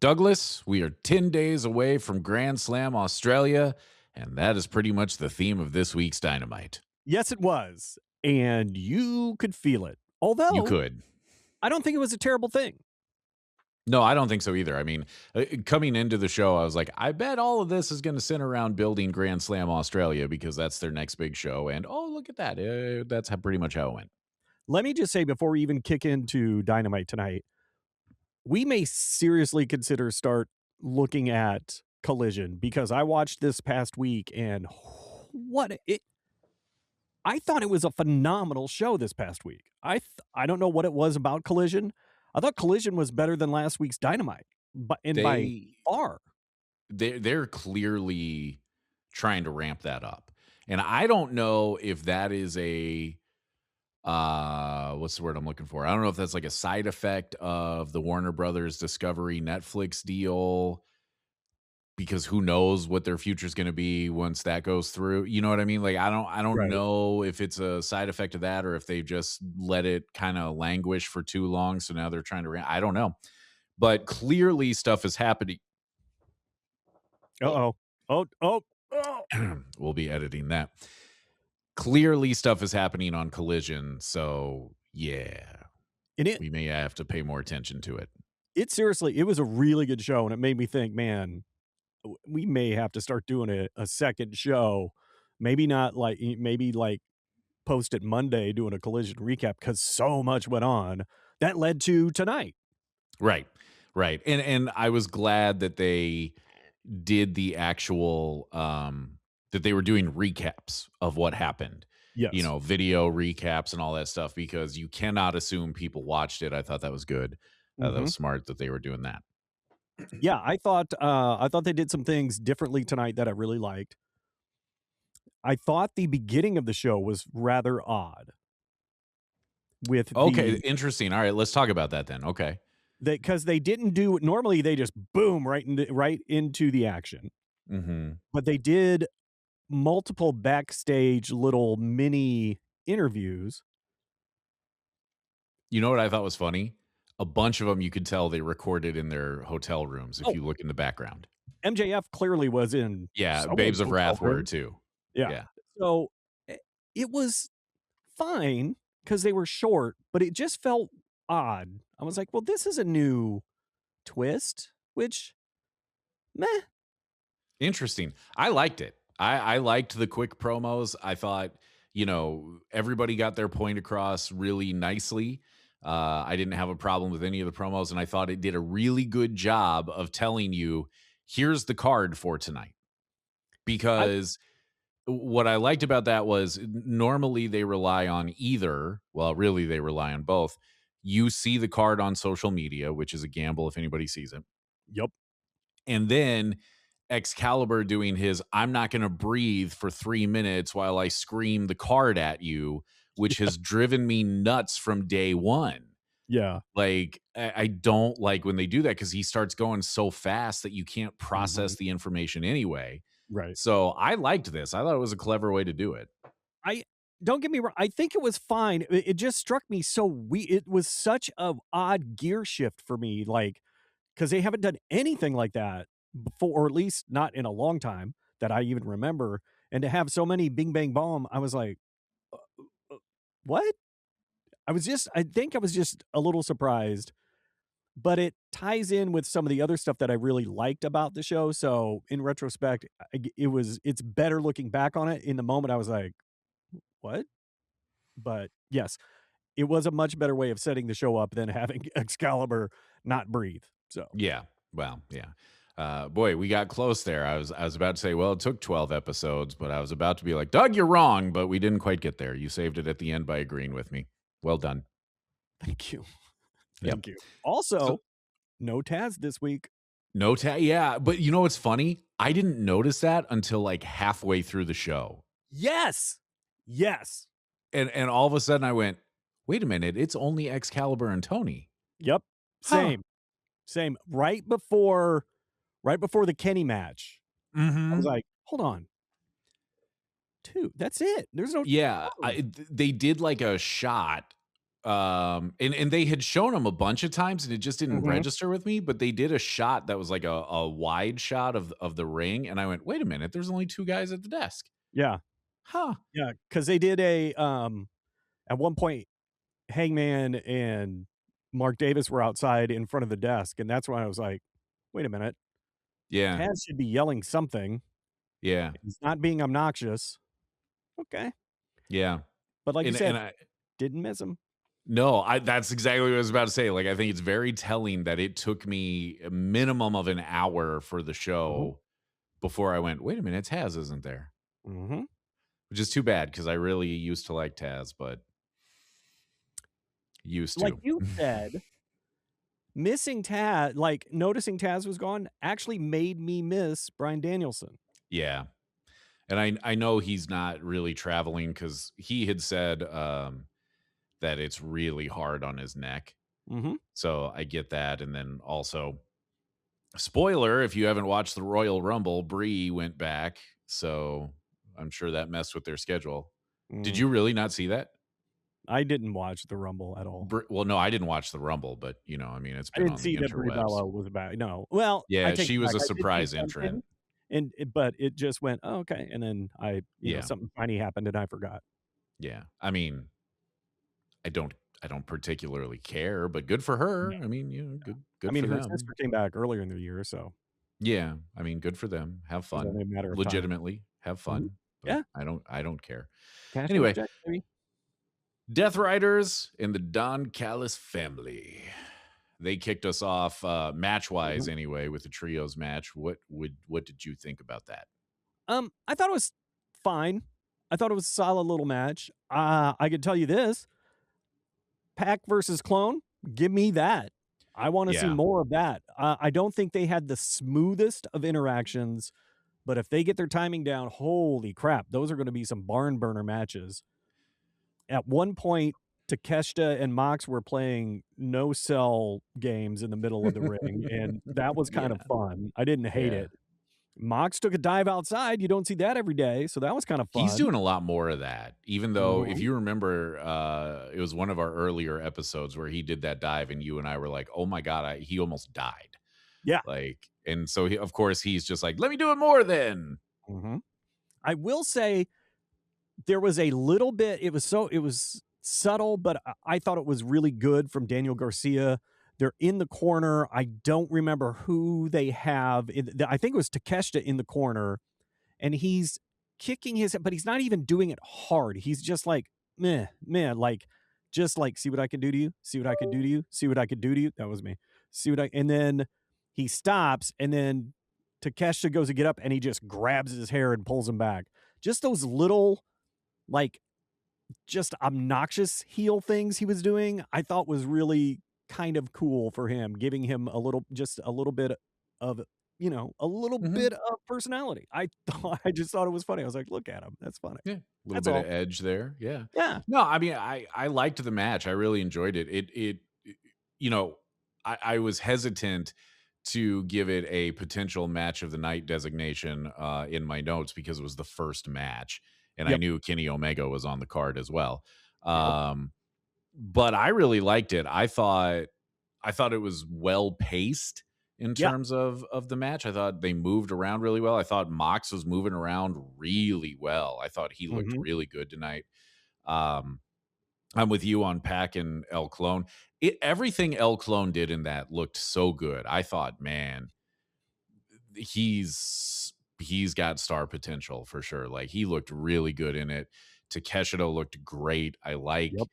Douglas, we are 10 days away from Grand Slam Australia, and that is pretty much the theme of this week's Dynamite. Yes, it was, and you could feel it. You Although, could. I don't think it was a terrible thing. No, I don't think so either. I mean, coming into the show, I was like, I bet all of this is going to center around building Grand Slam Australia because that's their next big show. And oh, look at that. That's pretty much how it went. Let me just say before we even kick into Dynamite tonight, we may seriously consider start looking at Collision because I watched this past week and I thought it was a phenomenal show this past week. I don't know what it was about Collision. I thought Collision was better than last week's Dynamite, but by They far. they're clearly trying to ramp that up. And I don't know if that is what's the word I'm looking for? I don't know if that's like a side effect of the Warner Brothers Discovery Netflix deal, because who knows what their future is going to be once that goes through. You know what I mean? Like I don't Right. know if it's a side effect of that or if they just let it kind of languish for too long, so now they're trying to I don't know. But clearly stuff is happening. Uh-oh. Oh. We'll be editing that. Clearly stuff is happening on Collision, so yeah, And we may have to pay more attention to it. it was a really good show, and it made me think, man, we may have to start doing a second show. Maybe like post it Monday doing a Collision recap because so much went on that led to tonight. Right. Right. And I was glad that they did the actual that they were doing recaps of what happened. You Yes. know, video recaps and all that stuff, because you cannot assume people watched it. I thought that was good. That Mhm. was smart that they were doing that. Yeah, I thought they did some things differently tonight that I really liked. I thought the beginning of the show was rather odd with Okay, interesting. All right, let's talk about that then. Okay. because they didn't do normally they just boom right into the action. Mhm. But they did multiple backstage little mini interviews. You know what I thought was funny? A bunch of them you could tell they recorded in their hotel rooms if Oh, you look in the background. MJF clearly was in Yeah, Babes someone's of hotel Wrath were room. too. Yeah. Yeah. So, it was fine because they were short, but it just felt odd. I was like, "Well, this is a new twist," which meh. Interesting. I liked it. I liked the quick promos. I thought, everybody got their point across really nicely. I didn't have a problem with any of the promos, and I thought it did a really good job of telling you, here's the card for tonight. I Because what I liked about that was normally they rely on either, well, really they rely on both. You see the card on social media, which is a gamble if anybody sees it. Yep. And then Excalibur doing his I'm not going to breathe for 3 minutes while I scream the card at you, which has driven me nuts from day one. Yeah. Like, I don't like when they do that because he starts going so fast that you can't Mhm. process the information anyway. Right. So I liked this. I thought it was a clever way to do it. I don't get me wrong, I think it was fine. It just struck me it was such a odd gear shift for me, like, because they haven't done anything like that before, or at least not in a long time that I even remember, and to have so many bing bang bomb, I was like, "What?" I think I was just a little surprised, but it ties in with some of the other stuff that I really liked about the show, so in retrospect, it's better looking back on it. In the moment, I was like, "What?" But, yes, it was a much better way of setting the show up than having Excalibur not breathe, so. Yeah. Well, yeah. Boy, we got close there. I was about to say, well, it took 12 episodes, but I was about to be like, Doug, you're wrong, but we didn't quite get there. You saved it at the end by agreeing with me. Well done. Thank you. Yep. Thank you. So Also, no Taz this week. no tag, yeah. But you know what's funny? I didn't notice that until like halfway through the show. Yes. Yes. And all of a sudden I went, wait a minute, it's only Excalibur and Tony. Yep. Huh. Same. Same. Right before the Kenny match, I was Mm-hmm. like, "Hold on. 2. That's it. There's no Yeah, third." they did like a shot And they had shown him a bunch of times, and it just didn't Mhm. register with me, but they did a shot that was like a wide shot of the ring, and I went, "Wait a minute, there's only 2 guys at the desk." Yeah. Huh. Yeah, because they did at one point, Hangman and Mark Davis were outside in front of the desk, and that's when I was like, "Wait a minute, Yeah. Taz should be yelling something. Yeah. He's not being obnoxious." Okay. Yeah. But like you And said, I didn't miss him. no, I that's exactly what I was about to say. Like, I think it's very telling that it took me a minimum of an hour for the Mhm. show before I went, "Wait a minute, Taz isn't there." Mhm. Which is too bad because I really used to like Taz, but used Like to. you said, missing Taz, like, noticing Taz was gone actually made me miss Bryan Danielson. Yeah. And I know he's not really traveling because he had said, that it's really hard on his neck. Mhm. So I get that, and then also spoiler, if you haven't watched the Royal Rumble, Bree went back, so I'm sure that messed with their schedule. Did Mm. you really not see that? I didn't watch the Rumble at all. Well, no, I didn't watch the Rumble, but, I mean, it's I been didn't on the see that Brie interwebs. Bella was back. No. Well, I Yeah, take she it was back. a I did see surprise entrant. something, but it just went, "Oh, okay," and then Yeah, something funny happened and I forgot. yeah. I mean, I don't I don't particularly care, but good for No. her. I mean, I good mean, for her them. sister came back earlier in the year, so Yeah, I mean, good for them. Have it was only fun. a matter of time. Legitimately, have Mhm. fun, but Yeah, I don't care. cash those Anyway, checks, baby. Death Riders and the Don Callis family. They kicked us off match-wise Mhm. anyway with the trios match. What did you think about that? I thought it was fine. I thought it was a solid little match. I can tell you this, Pac versus Clone, give me that. I wanna see Yeah. more of that. I don't think they had the smoothest of interactions, but if they get their timing down, holy crap, those are gonna be some barn burner matches. At one point, Takeshita and Mox were playing no-sell games in the middle of the ring, and that was kind of Yeah. fun. I didn't hate Yeah. it. Mox took a dive outside, you don't see that every day, so that was kind of He's fun. doing a lot more of that, even though if Mhm. you remember, it was one of our earlier episodes where he did that dive, and you and I were like, "Oh my god, he almost died." Yeah. Like, and so of course he's just like, "Let me do it more then." Mhm. I will say there was a little bit it was subtle, but I thought it was really good from Daniel Garcia. They're in the corner. I don't remember who they have. I think it was Takeshita in the corner, and he's kicking his but he's not even doing it hard. He's just like, "Meh, meh," like, just like, "See what I can do to you? See what I can do to you? See what I can do to you?" That was me. "See what I" and then he stops, and then Takeshita goes to get up, and he just grabs his hair and pulls him back. Just those little, like, just obnoxious heel things he was doing, I thought was really kind of cool for him, giving him just a little bit of, a little Mhm. bit of personality. I just thought it was funny. I was like, "Look at him. That's funny." Yeah, a little That's bit of all. edge there. Yeah. Yeah. No, I mean, I liked the match. I really enjoyed it. You know, I was hesitant to give it a potential match of the night designation in my notes because it was the first match, and I Yep. knew Kenny Omega was on the card as well. Yep. But I really liked it. I thought it was well paced in Yeah. terms of the match. I thought they moved around really well. I thought Mox was moving around really well. I thought he looked Mhm. really good tonight. Um, I'm with you on Pack and El Clone. Everything El Clone did in that looked so good. I thought, man, he's got star potential for sure. Like he looked really good in it. Takeshita looked great. I like Yep.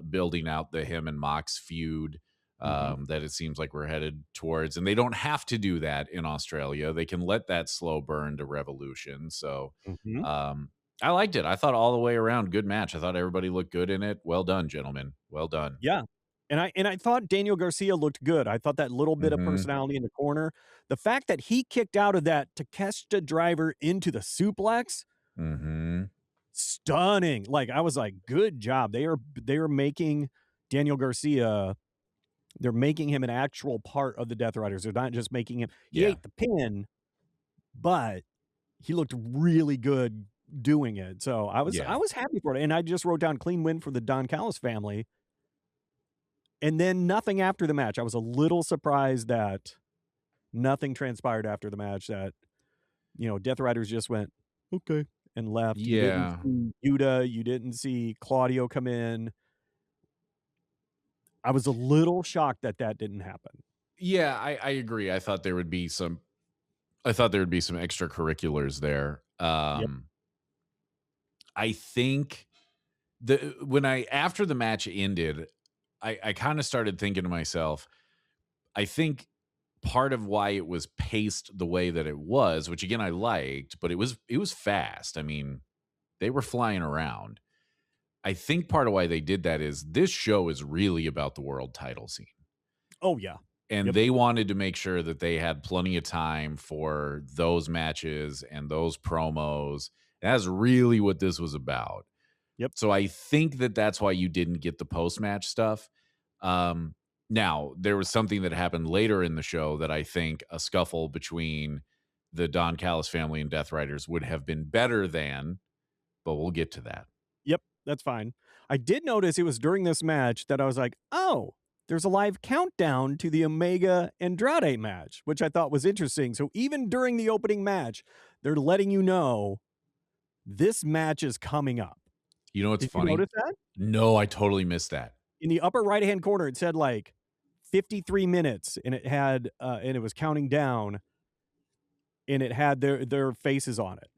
building out the him and Mox feud Mhm. that it seems like we're headed towards. And they don't have to do that in Australia. They can let that slow burn to Revolution. So Mhm. um, I liked it. I thought all the way around, good match. I thought everybody looked good in it. Well done, gentlemen. Well done. Yeah. And I thought Daniel Garcia looked good. I thought that little bit of Hmm. personality in the corner, the fact that he kicked out of that Takeshita driver into the suplex, Hmm. stunning. Like, I was like, "Good job." They are making Daniel Garcia, they're making him an actual part of the Death Riders. They're not just making him he Yeah. ate the pin, but he looked really good doing it. So I was Yeah. happy for it, and I just wrote down clean win for the Don Callis family. And then nothing after the match. I was a little surprised that nothing transpired after the match, that, Death Riders just went, "Okay," and left. You didn't Yeah. see Yuta, you didn't see Claudio come in. I was a little shocked that that didn't happen. Yeah, I agree. I thought there would be some extracurriculars there. Yep. I think the when I after the match ended, I kind of started thinking to myself, I think part of why it was paced the way that it was, which again I liked, but it was fast. I mean, they were flying around. I think part of why they did that is this show is really about the world title scene. Oh, yeah. And Yep. they wanted to make sure that they had plenty of time for those matches and those promos. That's really what this was about. Yep. So I think that that's why you didn't get the post-match stuff. Um, Now, there was something that happened later in the show that I think a scuffle between the Don Callis family and Death Riders would have been better than, but we'll get to that. Yep, that's fine. I did notice it was during this match that I was like, "Oh, there's a live countdown to the Omega Andrade match," which I thought was interesting. So even during the opening match, they're letting you know this match is coming up. You know what's Did you funny? notice that? No, I totally missed that. In the upper right-hand corner, it said, 53 minutes, and it was counting down, and it had their faces on it.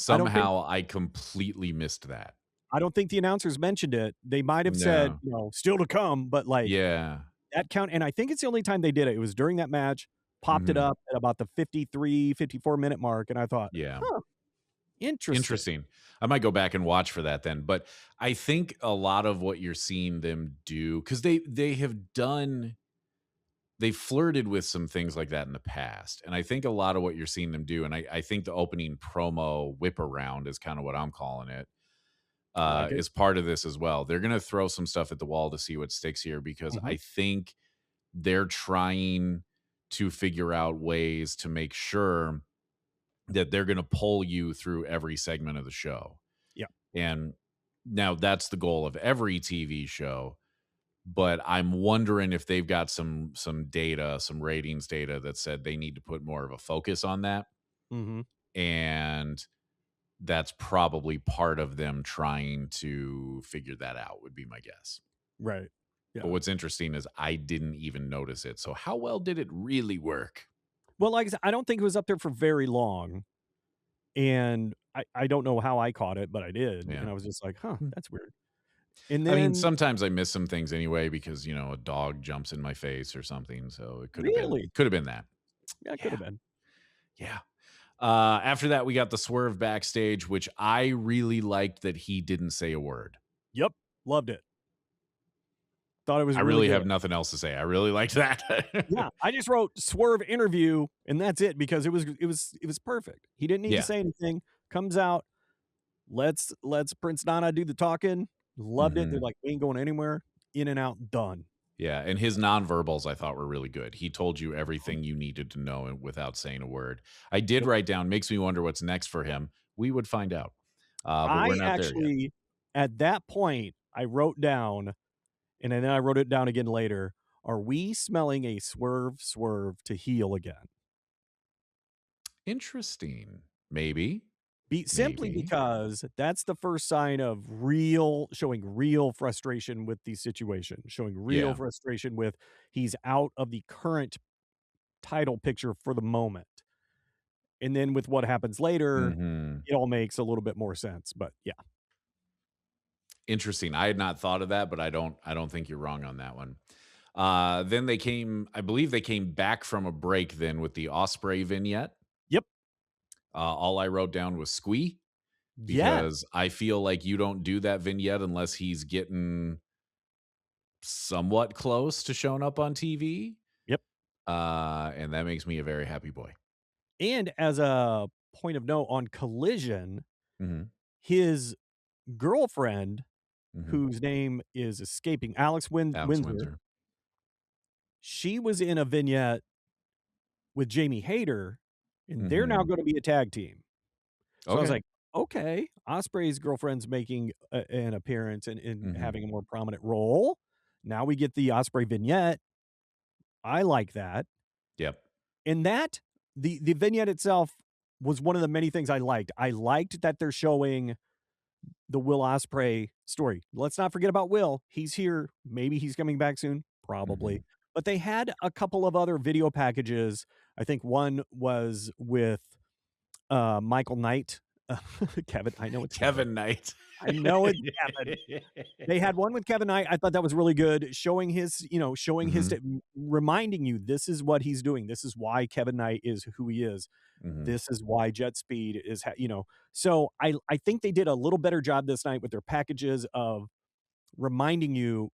I don't think Somehow I completely missed that. I don't think the announcers mentioned it. They might have said, No. "Still to come," but, Yeah. that count, and I think it's the only time they did it. It was during that match, popped it Mhm. up at about the 53, 54-minute mark, and I thought, Yeah. "Huh, interesting." Interesting. I might go back and watch for that then, but I think a lot of what you're seeing them do, because they flirted with some things like that in the past. And I think a lot of what you're seeing them do, and I think the opening promo whip around is kind of what I'm calling it, I like it. is part of this as well. They're gonna throw some stuff at the wall to see what sticks here because Mhm. I think they're trying to figure out ways to make sure that they're going to pull you through every segment of the show. Yeah. And now that's the goal of every TV show, but I'm wondering if they've got some data, some ratings data that said they need to put more of a focus on that, Mhm. and that's probably part of them trying to figure that out would be my guess. Right. But Yeah. what's interesting is I didn't even notice it. So how well did it really work? Well, like I said, I don't think it was up there for very long, and I don't know how I caught it, but I did, Yeah. and I was just like, "Huh, that's weird." And I mean, then sometimes I miss some things anyway because, a dog jumps in my face or something, so it really? could have been that. Yeah, it could Yeah, have been. yeah. After that, we got the Swerve backstage, which I really liked that he didn't say a word. Yep, loved it. Thought it was I really really have good. nothing else to say. I really liked that. Yeah, I just wrote "Swerve interview," and that's it because it was perfect. He didn't need to Yeah. say anything. Comes out, lets Prince Nana do the talking. Loved it. They're Mhm. like, "We ain't going anywhere." In and out, done. Yeah, and his nonverbals I thought were really good. He told you Mhm. everything you needed to know and without saying a word. I did Yep. write down, makes me wonder what's next for him. We would find out, but we're I not there yet. actually, at that point, I wrote down, and then I wrote it down again later. Are we smelling a swerve to heel again? Interesting. Maybe. Simply Maybe. because that's the first sign of showing real frustration with the situation, showing real Yeah. frustration with he's out of the current title picture for the moment. And then with what happens later, Mhm. it all makes a little bit more sense. But yeah. Interesting. I had not thought of that, but I don't think you're wrong on that one. Then I believe they came back from a break then with the Osprey vignette. Yep. All I wrote down was squee Yes. because I feel like you don't do that vignette unless he's getting somewhat close to showing up on TV. Yep. And that makes me a very happy boy. And as a point of note on Collision, Mhm. his girlfriend, Mhm. whose name is escaping, Alex Windsor, Windsor. she was in a vignette with Jamie Hayter, and they're now Mhm. gonna be a tag team. So I was Okay. like, "Okay, Osprey's girlfriend's making an appearance and Mhm. having a more prominent role. Now we get the Osprey vignette. I like that. Yep. And that the vignette itself was one of the many things I liked. I liked that they're showing the Will Osprey story. Let's not forget about Will. He's here. Maybe he's coming back soon. Probably. Mhm. But they had a couple of other video packages. I think one was with Michael Knight. Kevin. I know it's Kevin. Kevin Knight. I know it's Kevin. They had one with Kevin Knight. I thought that was really good, showing his, Mhm. reminding you this is what he's doing. This is why Kevin Knight is who he is. Mhm. This is why Jet Speed is, So I think they did a little better job this night with their packages of reminding you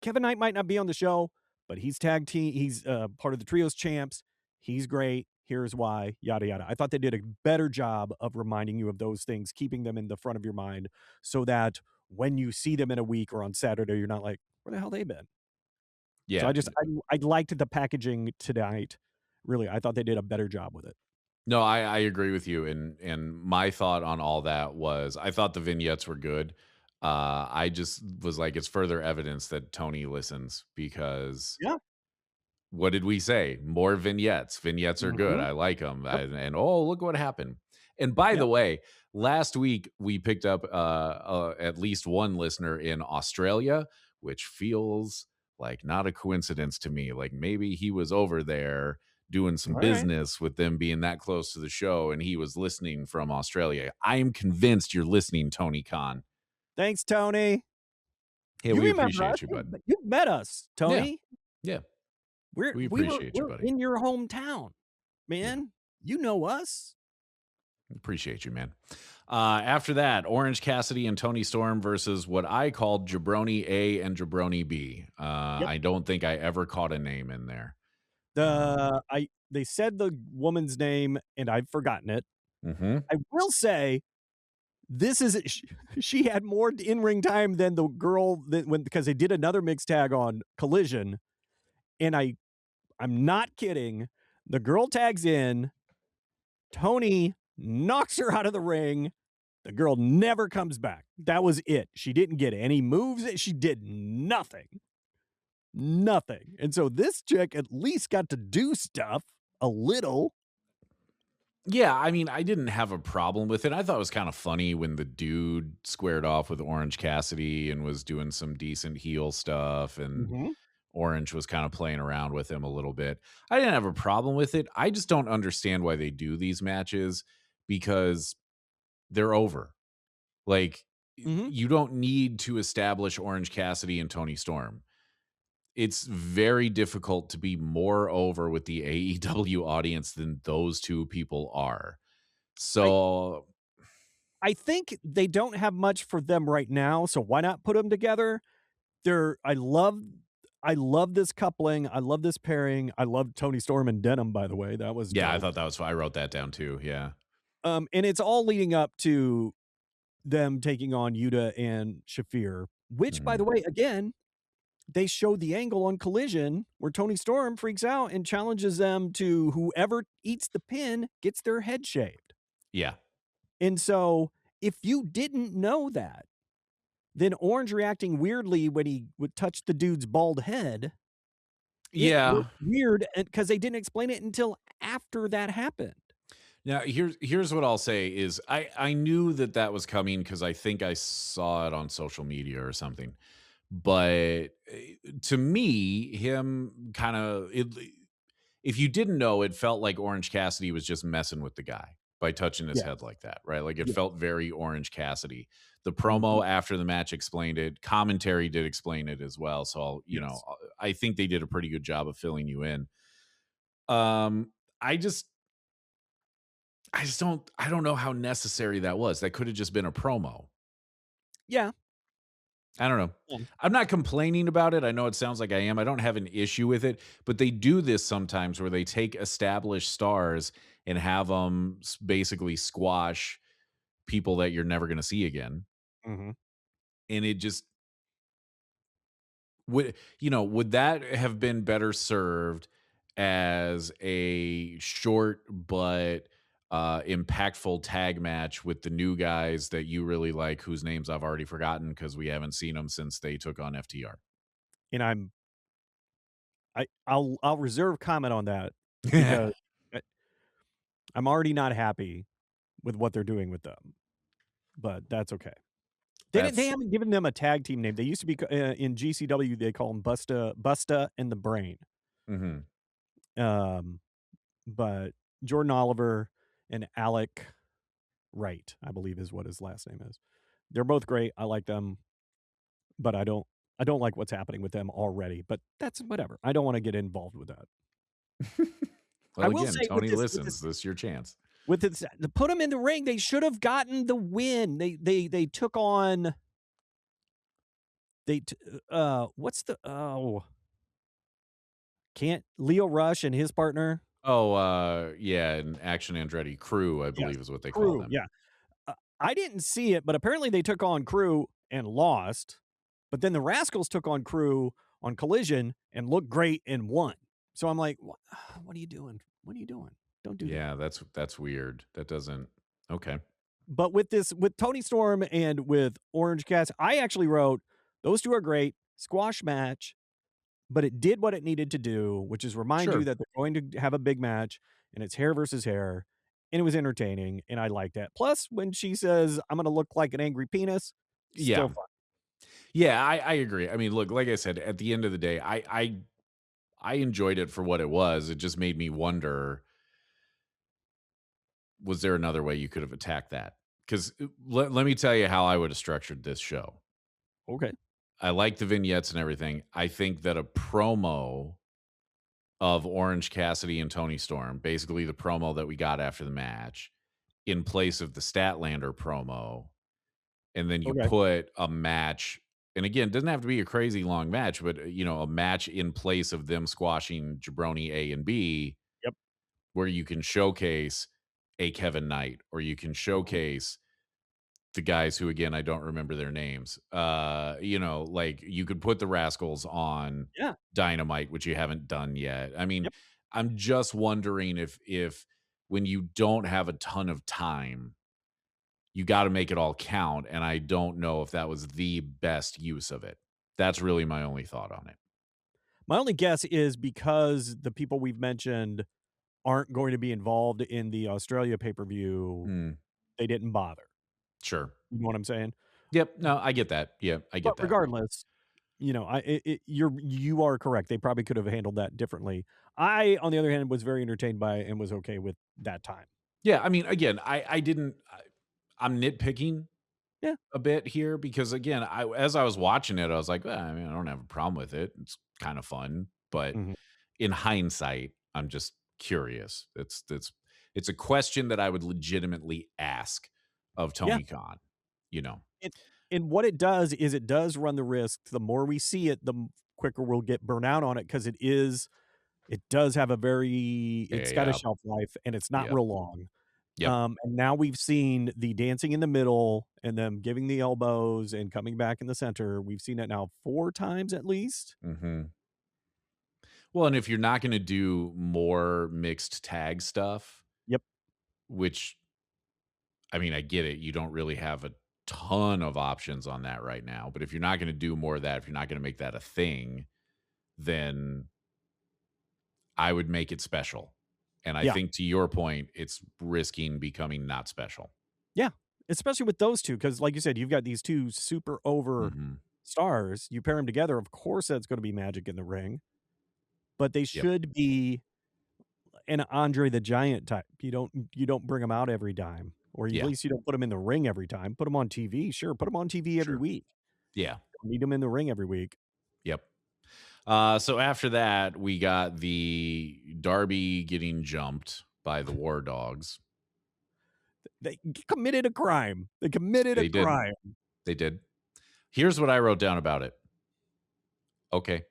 Kevin Knight might not be on the show, but he's tag team. He's part of the trios champs. He's great. Here's why. Yada yada. I thought they did a better job of reminding you of those things, keeping them in the front of your mind, so that when you see them in a week or on Saturday, you're not like, where the hell they been? So Yeah. I liked the packaging tonight. Really, I thought they did a better job with it. No, I agree with you, and my thought on all that was I thought the vignettes were good. I just was like, it's further evidence that Tony listens because Yeah. what did we say? More vignettes. Vignettes are good. Mhm. I like them. Yep. And oh, look what happened. And by the Yep. way, last week we picked up at least one listener in Australia, which feels like not a coincidence to me. Like maybe he was over there doing some All right. business with them being that close to the show and he was listening from Australia. I am convinced you're listening, Tony Khan. Thanks, Tony. Hey, You we remember us. appreciate you, bud. You met us, Yeah. Tony. Yeah. We're We we were appreciate you, we're buddy. in your hometown, Yeah. man. You know us. Appreciate you, man. After that, Orange Cassidy and Tony Storm versus what I called Jabroni A and Jabroni B. Yep. I don't think I ever caught a name in there. They said the woman's name and I've forgotten it. Mhm. I will say this is she had more in-ring time than the girl that when because they did another mixed tag on Collision, and I'm not kidding. The girl tags in, Tony knocks her out of the ring. The girl never comes back. That was it. She didn't get any moves. She did nothing. Nothing. And so this chick at least got to do stuff a little. Yeah, I mean, I didn't have a problem with it. I thought it was kind of funny when the dude squared off with Orange Cassidy and was doing some decent heel stuff, and Mhm. Orange was kind of playing around with him a little bit. I didn't have a problem with it. I just don't understand why they do these matches because they're over. Like, Mhm. you don't need to establish Orange Cassidy and Tony Storm. It's very difficult to be more over with the AEW audience than those two people are. I So, I think they don't have much for them right now, so why not put them together? They're I love this coupling. I love this pairing. I love Tony Storm and Denim, by the way. That was yeah, I dope. thought that was I wrote that down too. Yeah. And it's all leading up to them taking on Yuta and Shafir, which, by the Mhm. way, again, they showed the angle on Collision where Tony Storm freaks out and challenges them to whoever eats the pin gets their head shaved. Yeah. And so, if you didn't know that, then Orange reacting weirdly when he would touch the dude's bald head, it was Yeah. weird because they didn't explain it until after that happened. Now, here's what I'll say is I knew that that was coming because I think I saw it on social media or something. But to me, him kind of if you didn't know, it felt like Orange Cassidy was just messing with the guy by touching his Yeah, head like that, right? Like it yeah. felt very Orange Cassidy. The Mhm. promo after the match explained it. Commentary did explain it as well. So Yes. I think they did a pretty good job of filling you in. Um, I just I don't know how necessary that was. That could have just been a promo. Yeah. I don't know. Yeah. I'm not complaining about it. I know it sounds like I am. I don't have an issue with it, but they do this sometimes where they take established stars and have them basically squash people that you're never going to see again. Mhm. And it just would that have been better served as a short but impactful tag match with the new guys that you really like, whose names I've already forgotten because we haven't seen them since they took on FTR. and I'll reserve comment on that because I I'm already not happy with what they're doing with them, but that's okay. They That's haven't given them a tag team name. They used to be in GCW, they call them Busta and the Brain. mhm. Um, but Jordan Oliver and Alec Wright, I believe is what his last name is. They're both great. I like them, but I don't like what's happening with them already, but that's whatever. I don't want to get involved with that. I Well, will again, say Tony listens. This is your chance. with this to put them in the ring, they should have gotten the win. They took on what's the can't Leo Rush and his partner? Oh, yeah, and Action Andretti Crew, I Yes. believe is what they call Crew, them. yeah. I didn't see it, but apparently they took on Crew and lost. But then the Rascals took on Crew on Collision and looked great and won. So I'm like, what are you doing? What are you doing? Don't do that. Yeah, that's weird. That doesn't okay. But with Tony Storm and with Orange Cats, I actually wrote those two are great squash match, but it did what it needed to do, which is remind you Sure. that they're going to have a big match and it's hair versus hair. And it was entertaining, and I liked that. Plus, when she says, I'm going to look like an angry penis, Yeah. still fun. Yeah, I agree. I mean, look, like I said, at the end of the day, I enjoyed it for what it was. It just made me wonder, was there another way you could have attacked that? Because let me tell you how I would have structured this show. Okay. I like the vignettes and everything. I think that a promo of Orange Cassidy and Tony Storm, basically the promo that we got after the match, in place of the Statlander promo, and then you Okay. put a match, and again, it doesn't have to be a crazy long match, but a match in place of them squashing Jabroni A and B, Yep. where you can showcase a Kevin Knight, or you can Mhm. showcase the guys who, again, I don't remember their names. Like you could put the Rascals on Yeah. Dynamite, which you haven't done yet. I mean, Yep. I'm just wondering if when you don't have a ton of time, you got to make it all count. And I don't know if that was the best use of it. That's really my only thought on it. My only guess is because the people we've mentioned aren't going to be involved in the Australia pay-per-view, Mm, they didn't bother. sure. You know what I'm saying? Yep. No, I get that. Yeah, I But get that. regardless, you are correct. They probably could have handled that differently. I, on the other hand, was very entertained by it and was okay with that time. Yeah. I mean, again, I didn't, I'm nitpicking Yeah. a bit here because again, as I was watching it, I was like, well, I mean, I don't have a problem with it. It's kind of fun, but Mhm. in hindsight, I'm just curious. It's a question that I would legitimately ask of Yeah. Tony Khan. You know, And and what it does is it does run the risk, the more we see it, the quicker we'll get burnt out on it because it does have it's got a yeah, shelf life and it's not yep, real long. yep, And now we've seen the dancing in the middle and them giving the elbows and coming back in the center. We've seen it now 4 times at least. hmm. Well, and if you're not going to do more mixed tag stuff, Yep. which I mean, I get it. You don't really have a ton of options on that right now. But if you're not going to do more of that, if you're not going to make that a thing, then I would make it special. And I Yeah. think to your point, it's risking becoming not special. Yeah. Especially with those 2 because like you said, you've got these 2 super over Hmm. stars. You pair them together, of course, that's gonna be magic in the ring, but they Yep. should be an Andre the Giant type. You don't bring them out every time, or at Yeah. least you don't put them in the ring every time. Put them on TV, sure, put them on TV every Sure. week. Yeah. Don't need them in the ring every week. Yep. So after that, we got the Darby getting jumped by the War Dogs. They committed a crime. They committed a They did. crime. They did. Here's what I wrote down about it. Okay.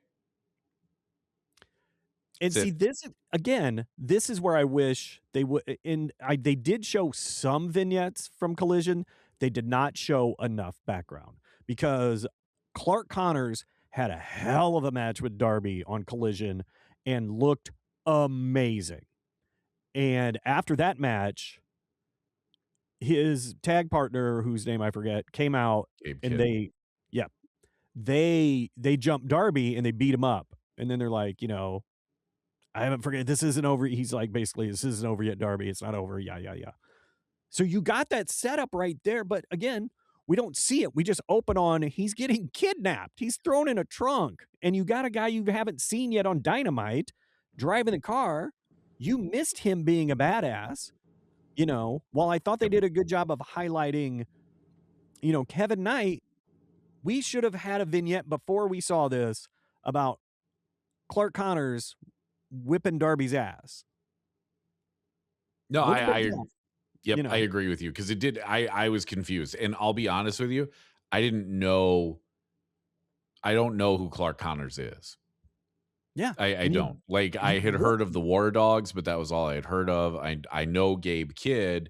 And That's see, it. this is where I wish they would they did show some vignettes from Collision. They did not show enough background because Clark Connors had a hell of a match with Darby on Collision and looked amazing. And after that match, his tag partner, whose name I forget, came out Gabe and Kidd. yeah, they jump Darby and they beat him up. And then they're like, I haven't forget this isn't over. He's like, basically, this isn't over yet, Darby. It's not over. Yeah, yeah, yeah. So you got that setup right there. But again, we don't see it. We just open on he's getting kidnapped. He's thrown in a trunk. And you got a guy you haven't seen yet on Dynamite driving the car. You missed him being a badass. While I thought they did a good job of highlighting, Kevin Knight, we should have had a vignette before we saw this about Clark Connors whipping Darby's ass. No, Would have been tough, yep, I agree with you because it did. I was confused, and I'll be honest with you, I didn't know. I don't know who Clark Connors is. Yeah, I don't. Like, I had heard of the War Dogs, but that was all I had heard of. I know Gabe Kidd,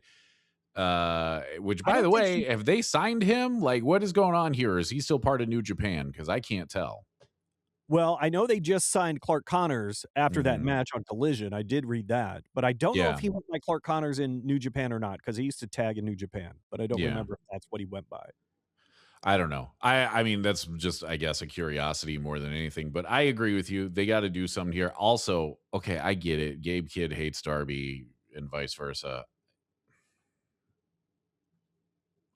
which, by the way, have they signed him? Like, what is going on here? Is he still part of New Japan? Because I can't tell. Well, I know they just signed Clark Connors after that match on Collision. I did read that, but I don't know if he went by Clark Connors in New Japan or not, because he used to tag in New Japan, but I don't remember if that's what he went by. I don't know. I mean, that's just, I guess, a curiosity more than anything, but I agree with you. They got to do something here. Also, okay, I get it. Gabe Kidd hates Darby and vice versa.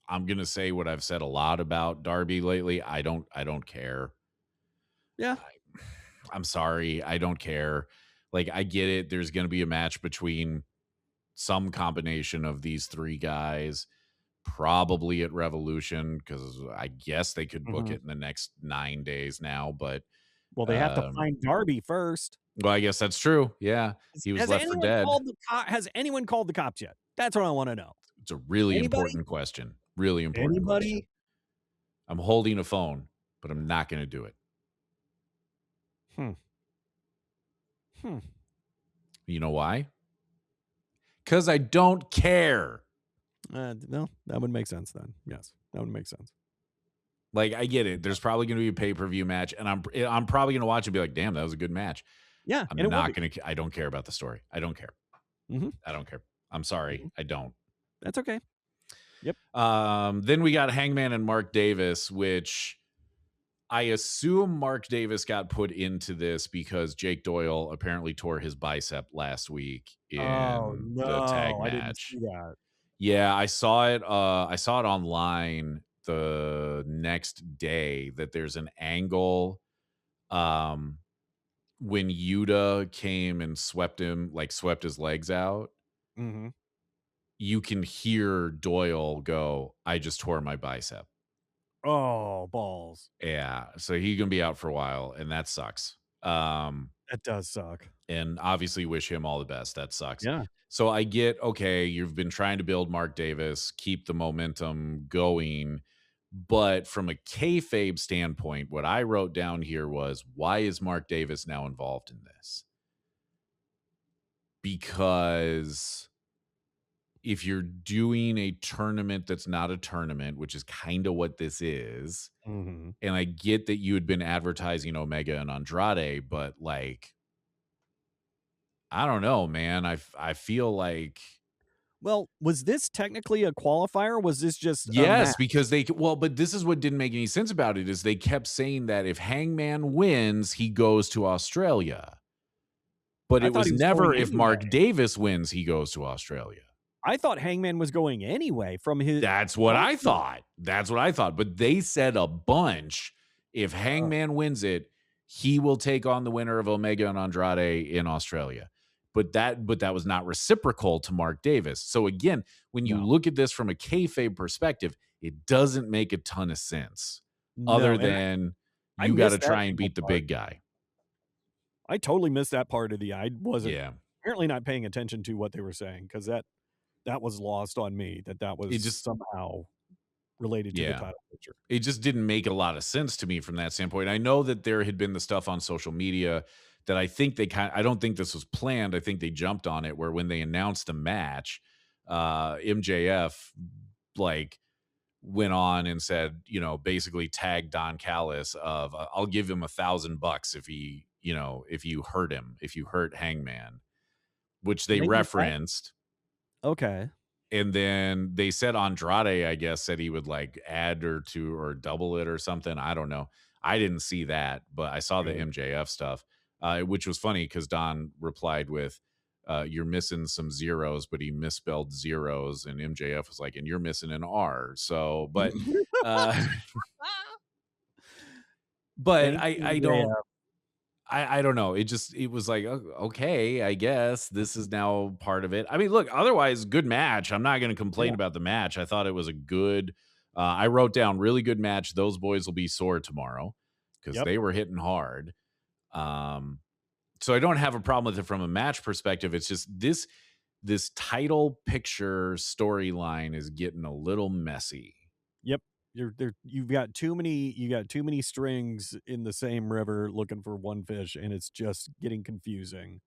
I'm going to say what I've said a lot about Darby lately. I don't care. Yeah. I'm sorry. I don't care. Like, I get it. There's going to be a match between some combination of these three guys, probably at Revolution, because I guess they could book it in the next 9 days now. But well, they have to find Darby first. Well, I guess that's true. Yeah, he was left for dead. Has anyone called the cops yet? That's what I want to know. It's a really important question. Really important question. I'm holding a phone, but I'm not going to do it. You know why? Because I don't care. No, that would make sense then. Yes, that would make sense. Like, I get it. There's probably going to be a pay-per-view match, and I'm probably going to watch it and be like, damn, that was a good match. Yeah. I'm not going to. I don't care about the story. I don't care. I don't care. I'm sorry. I don't. That's okay. Yep. Then we got Hangman and Mark Davis, which I assume Mark Davis got put into this because Jake Doyle apparently tore his bicep last week in the tag match. I didn't see that. Yeah, I saw it. I saw it online the next day that there's an angle when Yuta came and swept his legs out. You can hear Doyle go, I just tore my bicep. Oh, balls. Yeah. So he's going to be out for a while, and that sucks. That does suck. And obviously wish him all the best. That sucks. Yeah. So I get, okay, you've been trying to build Mark Davis, keep the momentum going. But from a kayfabe standpoint, what I wrote down here was, why is Mark Davis now involved in this? Because if you're doing a tournament that's not a tournament, which is kind of what this is, and I get that you had been advertising Omega and Andrade, but like, I don't know, man. I feel like, well, was this technically a qualifier? Or was this just yes, because but this is what didn't make any sense about it, is they kept saying that if Hangman wins, he goes to Australia. But it was never if Mark Davis wins, he goes to Australia. I thought Hangman was going anyway from his. That's what I thought. That's what I thought. But they said a bunch. If Hangman wins it, he will take on the winner of Omega and Andrade in Australia. But that was not reciprocal to Mark Davis. So again, when you look at this from a kayfabe perspective, it doesn't make a ton of sense. Other than you got to try and beat the big guy. I totally missed that part of I wasn't apparently not paying attention to what they were saying, because that was lost on me, that was just somehow related to the title picture. It just didn't make a lot of sense to me from that standpoint. I know that there had been the stuff on social media that I think I don't think this was planned. I think they jumped on it, where when they announced the match, MJF went on and said, basically tagged Don Callis of, I'll give him $1,000 if he, if you hurt Hangman, which they referenced. Okay. And then they said Andrade, I guess, said he would add or double it or something. I don't know. I didn't see that, but I saw the Good. MJF stuff, which was funny because Don replied with, "You're missing some zeros," but he misspelled zeros, and MJF was like, "And you're missing an R." So, uh, but Thank you, I don't JF. I don't know. It was like, okay, I guess this is now part of it. I mean, look, otherwise, good match. I'm not going to complain Yeah. about the match. I thought it was a good. I wrote down really good match. Those boys will be sore tomorrow because Yep. they were hitting hard. So I don't have a problem with it from a match perspective. It's just this title picture storyline is getting a little messy. Yep. You're there. You got too many strings in the same river looking for one fish, and it's just getting confusing.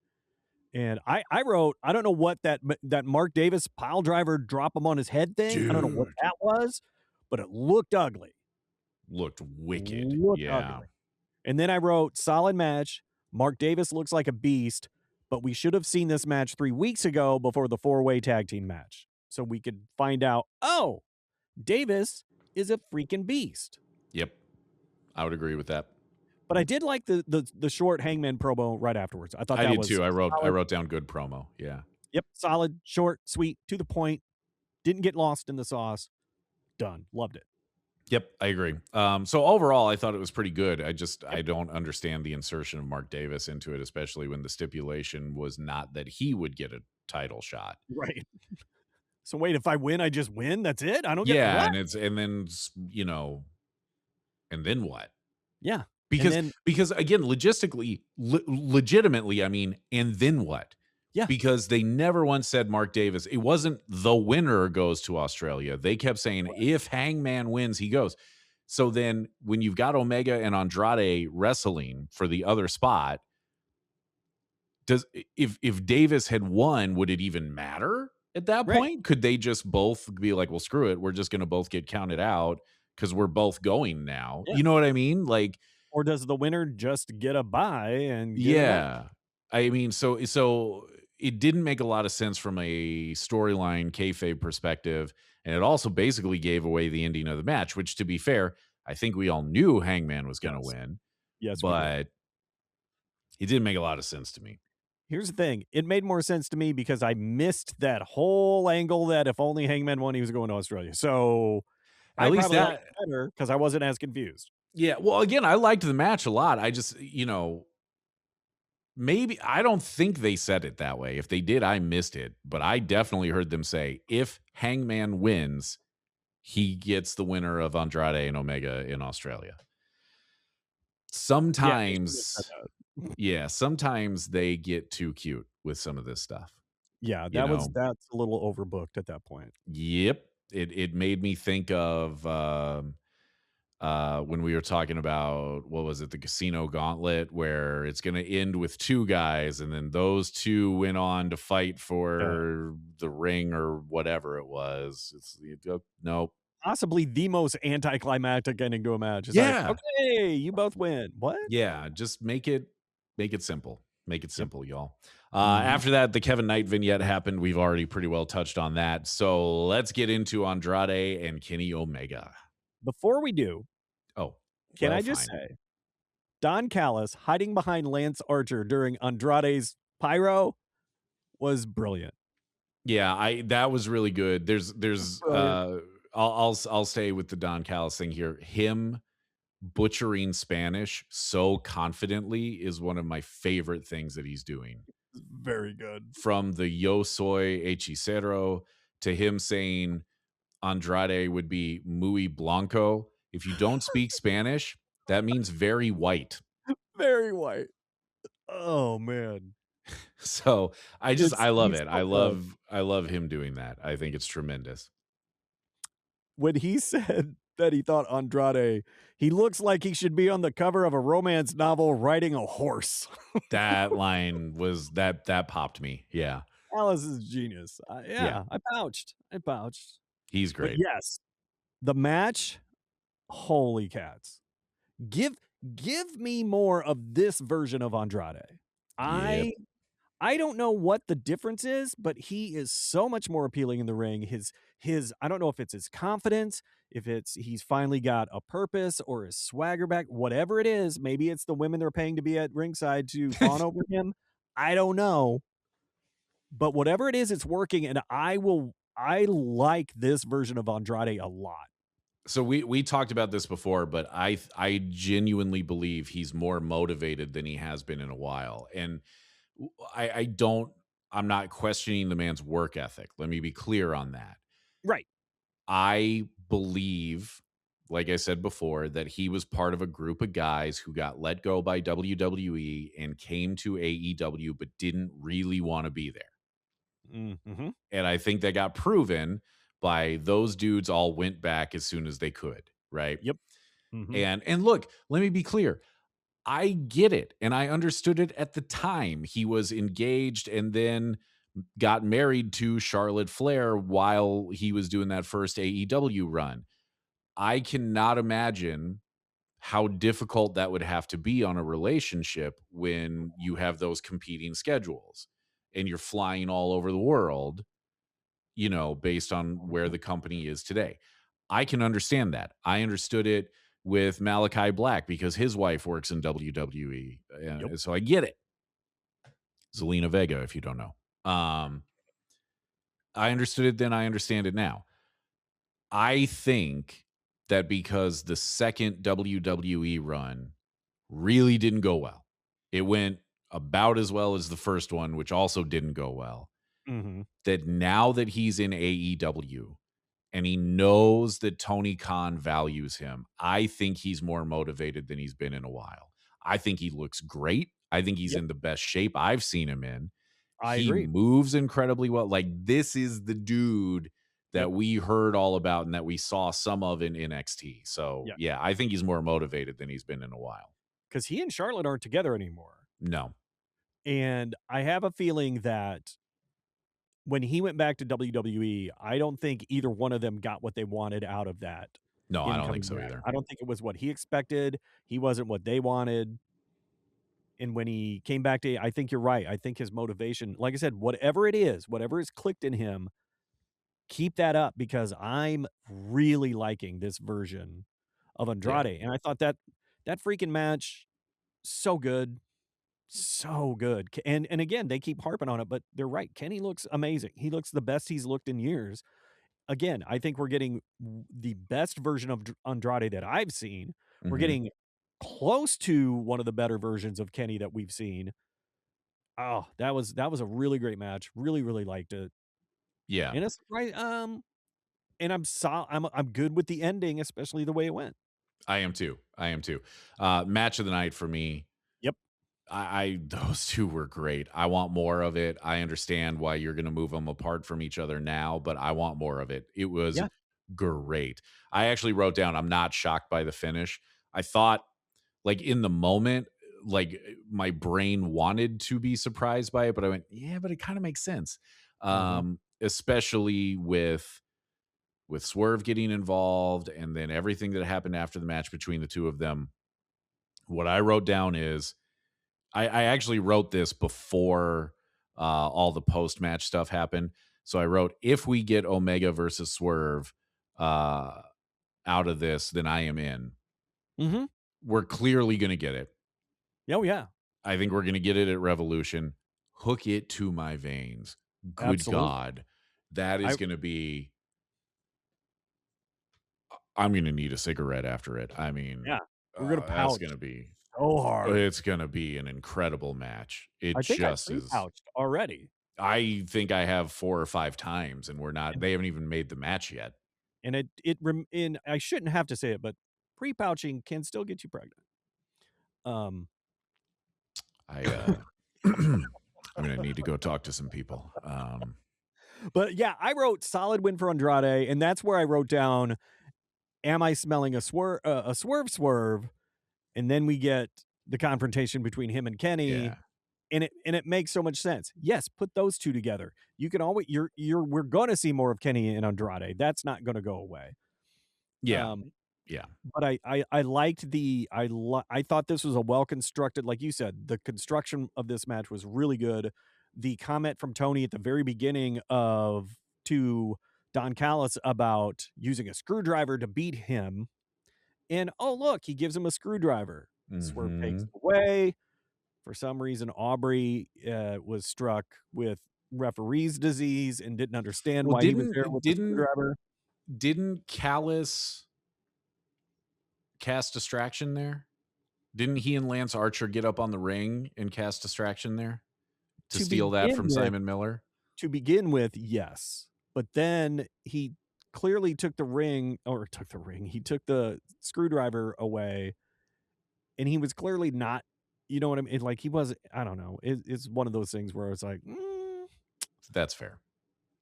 And I wrote, I don't know what that Mark Davis pile driver drop him on his head thing. I don't know what Dude, that was, but it looked ugly. looked wicked. Looked Yeah. ugly. And then I wrote, solid match. Mark Davis looks like a beast, but we should have seen this match 3 weeks ago before the four-way tag team match. So we could find out, oh, Davis is a freaking beast. Yep. I would agree with that. But I did like the short Hangman promo right afterwards. I thought I that did was too. I solid. wrote down good promo. Yeah. Yep, solid, short, sweet, to the point. Didn't get lost in the sauce. Done. Loved it. Yep, I agree. So overall, I thought it was pretty good. I don't understand the insertion of Mark Davis into it, especially when the stipulation was not that he would get a title shot. Right. So wait, if I win, I just win? That's it? I don't get Yeah, what? and then and then what? Yeah. And Because then again, legitimately, I mean, and then what? yeah. Because they never once said Mark Davis. It wasn't the winner goes to Australia. They kept saying if Hangman wins, he goes. So then when you've got Omega and Andrade wrestling for the other spot, does if Davis had won, would it even matter at that Right. point? Could they just both be like, well, screw it, we're just going to both get counted out because we're both going now? Yeah. You know what I mean? Like, Or does the winner just get a bye and get it out? yeah. I mean, so it didn't make a lot of sense from a storyline kayfabe perspective, and it also basically gave away the ending of the match. Which, to be fair, I think we all knew Hangman was going to Yes. win, Yes, we did. but it didn't make a lot of sense to me. Here's the thing. It made more sense to me because I missed that whole angle that if only Hangman won, he was going to Australia. So At I least probably liked that, it better because I wasn't as confused. yeah. Well, again, I liked the match a lot. I just, maybe I don't think they said it that way. If they did, I missed it. But I definitely heard them say if Hangman wins, he gets the winner of Andrade and Omega in Australia. Yeah, they should have said Sometimes, that. yeah, sometimes they get too cute with some of this stuff. Yeah, You know, that's a little overbooked at that point. yep. It made me think of when we were talking about what was it, the Casino Gauntlet, where it's going to end with two guys, and then those two went on to fight Yeah. for the ring or whatever it was. Nope. Possibly the most anticlimactic ending to a match. It's like, Yeah, okay, you both win. What? yeah. Just make it simple. Make it Yep. simple, y'all. Mhm. After that, the Kevin Knight vignette happened. We've already pretty well touched on that. So let's get into Andrade and Kenny Omega. Before we do, Oh, can well, I just fine. say, Don Callis hiding behind Lance Archer during Andrade's pyro was brilliant. Yeah, I that was really good. There's Brilliant. I'll stay with the Don Callis thing here. Him butchering Spanish so confidently is one of my favorite things that he's doing. Very good. From the yo soy hechicero to him saying Andrade would be muy blanco. If you don't speak Spanish, that means very white. Very white. Oh, man. So It's I love he's it. so good. I love him doing that. I think it's tremendous. When he said that he thought Andrade, he looks like he should be on the cover of a romance novel riding a horse. That line was that popped me. Yeah. Alice is genius. Yeah. Yeah, I pouched. I pouched. He's But great. yes, the match, holy cats. Give give me more of this version of Andrade. Yep. I don't know what the difference is, but he is so much more appealing in the ring. His I don't know if it's his confidence, if it's he's finally got a purpose or his swagger back, whatever it is, maybe it's the women they're paying to be at ringside to fawn over him. I don't know, but whatever it is, it's working, and I like this version of Andrade a lot. So we talked about this before, but I genuinely believe he's more motivated than he has been in a while. And I don't I'm not questioning the man's work ethic. Let me be clear on that. Right. I believe, like I said before, that he was part of a group of guys who got let go by WWE and came to AEW but didn't really want to be there. Mhm. And I think that got proven by those dudes all went back as soon as they could, right? Yep. Mhm. And look, let me be clear. I get it and I understood it at the time. He was engaged and then got married to Charlotte Flair while he was doing that first AEW run. I cannot imagine how difficult that would have to be on a relationship when you have those competing schedules and you're flying all over the world, based on where Mhm. the company is today. I can understand that. I understood it with Malachi Black because his wife works in WWE. Yep. So I get it. Zelina Vega, if you don't know. I understood it then. I understand it now. I think that because the second WWE run really didn't go well, it went about as well as the first one, which also didn't go well. Mhm. That now that he's in AEW, and he knows that Tony Khan values him, I think he's more motivated than he's been in a while. I think he looks great. I think he's Yep. in the best shape I've seen him in. I He agree. moves incredibly well. Like, this is the dude Yep. that we heard all about and that we saw some of in NXT. So, Yeah. yeah, I think he's more motivated than he's been in a while. Because he and Charlotte aren't together anymore. No, And I have a feeling that when he went back to WWE, I don't think either one of them got what they wanted out of that no, I in don't think coming so back. either. I don't think it was what he expected. He wasn't what they wanted. And when he came back to, I think you're right. I think his motivation, like I said, whatever it is, whatever is clicked in him, keep that up because I'm really liking this version of Yeah. Andrade. And I thought that freaking match so good. So good. And again, they keep harping on it, but they're right. Kenny looks amazing. He looks the best he's looked in years. Again, I think we're getting the best version of Andrade that I've seen. We're Hmm. getting close to one of the better versions of Kenny that we've seen. Oh, that was a really great match. Really, really liked it. Yeah, And it's right. And I'm good with the ending, especially the way it went. I am too. I am too. Match of the night for me. Yep. I those 2 were great. I want more of it. I understand why you're gonna move them apart from each other now, but I want more of it. It was Yeah. great. I actually wrote down, I'm not shocked by the finish. I thought, like, in the moment, like, my brain wanted to be surprised by it, but I went, "Yeah, but it kinda makes sense." Hmm. Especially with Swerve getting involved and then everything that happened after the match between the 2 of them. What I wrote down is I actually wrote this before all the post match stuff happened. So I wrote, if we get Omega versus Swerve uh, out of this, then I am in. Hmm. We're clearly going to get it. Oh yeah. I think we're going to get it at Revolution. Hook it to my veins. Good Absolutely. God. That I is going to be, I'm going to need a cigarette after it. I mean, Yeah. We're gonna that's going to pouch be, so hard. it's going to be an incredible match. It I think I just is. pre-pouched already, I think I have 4 or 5 times, and and they haven't even made the match yet. and I shouldn't have to say it, but pre-pouching can still get you pregnant. Um, I, I'm gonna need to go talk to some people. but yeah, I wrote solid win for Andrade, and that's where I wrote down, "Am I smelling a swerve?" And then we get the confrontation between him and Kenny, Yeah. and it makes so much sense. Yes, put those 2 together. You can always you're we're gonna see more of Kenny and Andrade. That's not gonna go away. Yeah. Um, Yeah. But I liked I thought this was a well constructed, like you said, the construction of this match was really good. the comment from Toni at the very beginning to Don Callis about using a screwdriver to beat him. And oh, look, he gives him a screwdriver. Swerve takes Mm-hmm. it away. For some reason, Aubrey was struck with referee's disease and didn't understand Well, why he was there didn't with the didn't screwdriver. didn't Callas cast distraction there? Didn't he and Lance Archer get up on the ring and cast distraction there to To steal that begin from with, Simon Miller? yes. But then he clearly took the ring, he took the screwdriver away, and he was clearly not, you know what I mean? Like, he wasn't, I don't know. It's one of those things where it's like, That's fair.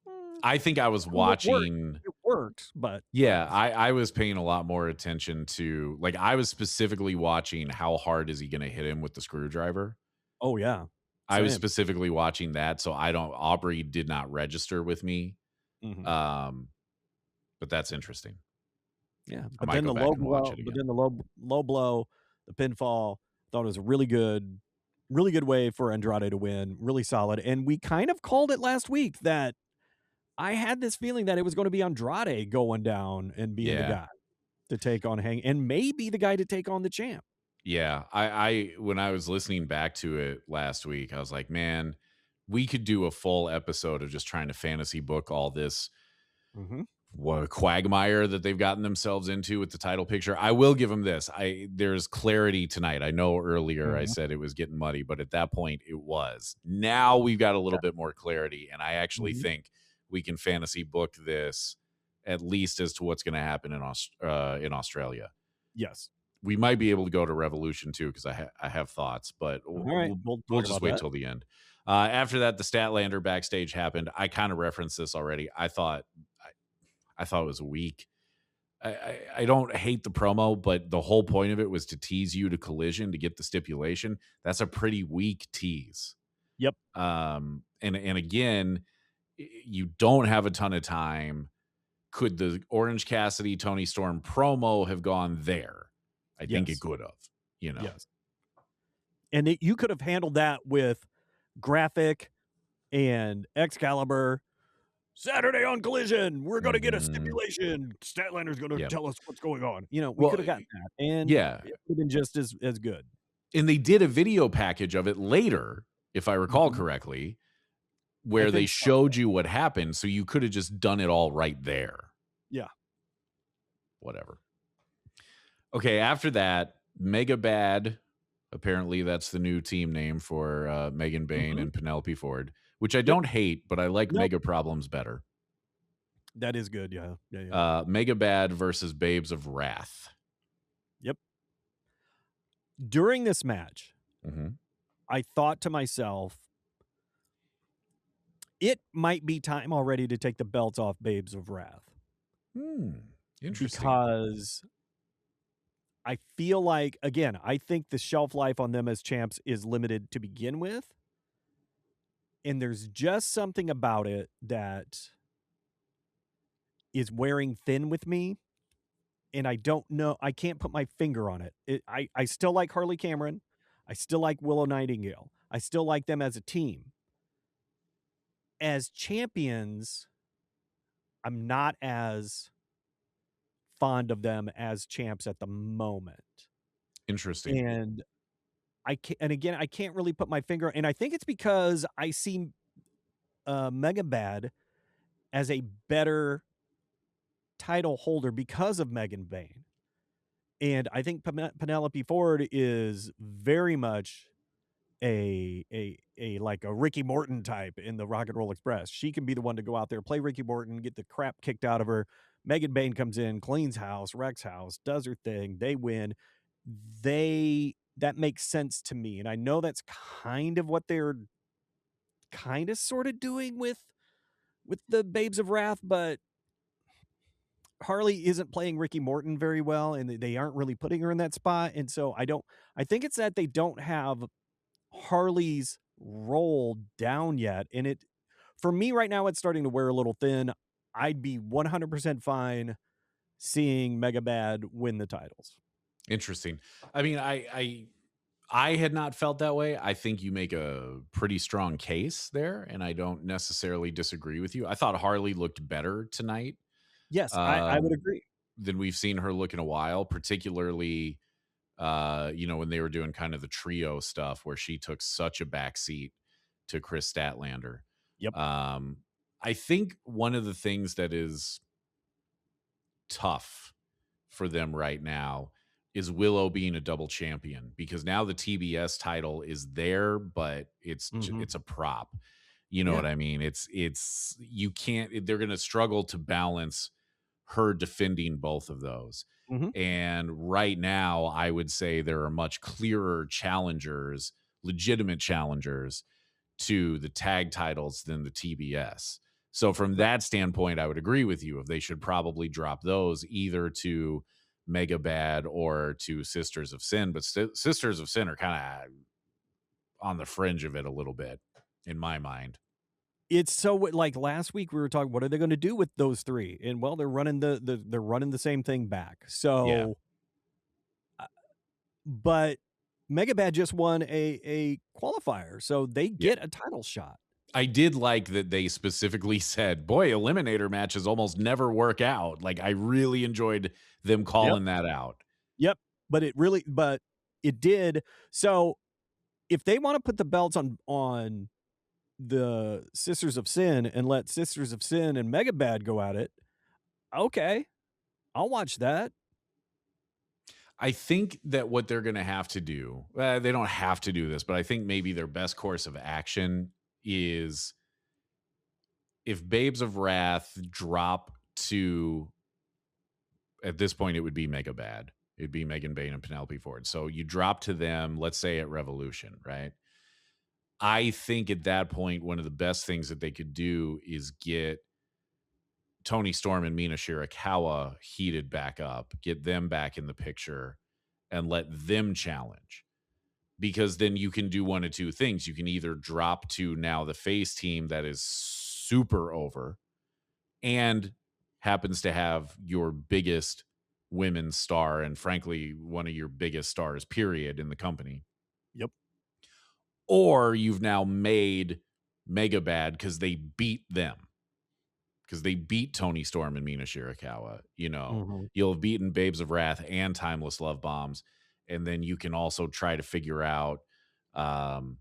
mm, I think I was it worked. watching. It worked, but Yeah, I was paying a lot more attention to, like, I was specifically watching how hard is he going to hit him with the screwdriver. oh yeah, I was same. specifically watching that, so Aubrey did not register with me. Mhm. Um, but that's interesting. Yeah, I but might then go the back low and watch blow, it again. low blow, the pinfall, thought it was a really good way for Andrade to win, really solid. And we kind of called it last week that I had this feeling that it was going to be Andrade going down and being the Yeah. guy to take on and maybe the guy to take on the champ. Yeah. I when I was listening back to it last week, I was like, man, we could do a full episode of just trying to fantasy book all this Mhm. quagmire that they've gotten themselves into with the title picture. I will give them this. There's clarity tonight. I know earlier I Mhm. said it was getting muddy, but at that point it was. Now we've got a little bit more clarity, and I actually Mhm. think we can fantasy book this at least as to what's going to happen in Australia. Yes. We might be able to go to Revolution too because I have thoughts, but All right. We'll we'll talk just about wait that. till the end. After that, the Statlander backstage happened. I kind of referenced this already. I thought it was weak. I don't hate the promo, but the whole point of it was to tease you to Collision to get the stipulation. That's a pretty weak tease. Yep. And again, you don't have a ton of time. Could the Orange Cassidy Tony Storm promo have gone there? I think it Yes. could have. You know. Yes. And you could have handled that with graphic and Excalibur. Saturday on Collision, we're going to get a Mhm. stipulation. Statlander's going to Yep. tell us what's going on. You know, we Well, could have gotten that, and yeah, it would have been just as good. and they did a video package of it later, if I recall Mhm. correctly, I where they think so. showed you what happened, so you could have just done it all right there. Yeah. Whatever. Okay, after that, Mega Bad, apparently that's the new team name for Megan Bayne Mhm. and Penelope Ford, which I Yep. don't hate, but I like Nope. Mega Problems better. That is good. Yeah. Yeah. Yeah. Mega Bad versus Babes of Wrath. Yep. During this match, Mhm. I thought to myself, it might be time already to take the belts off Babes of Wrath Interesting. because I feel like, again, I think the shelf life on them as champs is limited to begin with. And there's just something about it that is wearing thin with me. And I don't know. I can't put my finger on it. I still like Harley Cameron. I still like Willow Nightingale. I still like them as a team. As champions, I'm not as fond of them as champs at the moment. Interesting. And again, I can't really put my finger. And I think it's because I see Mega Bad as a better title holder because of Megan Bayne. And I think Penelope Ford is very much a like a Ricky Morton type in the Rock and Roll Express. She can be the one to go out there, play Ricky Morton, get the crap kicked out of her. Megan Bayne comes in, cleans house, wrecks house, does her thing. They win. That makes sense to me. And I know that's kind of what they're kind of sort of doing with the Babes of Wrath, but Harley isn't playing Ricky Morton very well, and they aren't really putting her in that spot. And so I think it's that they don't have Harley's role down yet. And for me right now, it's starting to wear a little thin. I'd be 100% fine seeing Mega Bad win the titles. Interesting. I mean, I had not felt that way. I think you make a pretty strong case there, and I don't necessarily disagree with you. I thought Harley looked better tonight, Yes, I would um, agree. than we've seen her look in a while, particularly, when they were doing kind of the trio stuff where she took such a backseat to Chris Statlander. Yep. Um, I think one of the things that is tough for them right now is Willow being a double champion because now the TBS title is there, but Mhm. it's a prop. You know Yeah. what I mean? It's you can't. They're going to struggle to balance her defending both of those. Mhm. And right now, I would say there are much clearer challengers, legitimate challengers to the tag titles than the TBS. So from Right. that standpoint, I would agree with you. If they should probably drop those either to Mega Bad or to Sisters of Sin, but Sisters of Sin are kind of on the fringe of it a little bit in my mind. It's so like last week we were talking, what are they gonna do with those 3? And well, they're running they're running the same thing back. Yeah. So, uh, but Megabad just won a qualifier, so they Yeah. get a title shot. I did like that they specifically said, boy, eliminator matches almost never work out. Like I really enjoyed them Yep. calling that out. Yep. But it did. So, if they wanna put the belts on the Sisters of Sin and let Sisters of Sin and Megabad go at it, okay, I'll watch that. I think that what they're going to have to do, they don't have to do this, but I think maybe their best course of action is if Babes of Wrath drop to, at this point, it would be Mega Bad. It'd be Megan Bain and Penelope Ford. So you drop to them, let's say at Revolution, right? I think at that point, one of the best things that they could do is get Tony Storm and Mina Shirakawa heated back up, get them back in the picture, and let them challenge. Because then you can do one of two things. You can either drop to now the face team that is super over and happens to have your biggest women's star and frankly one of your biggest stars period in the company, Yep. or you've now made Mega Bad because they beat Tony Storm and Mina Shirakawa. Mhm. You'll have beaten Babes of Wrath and Timeless Love Bombs, and then you can also try to figure out, um,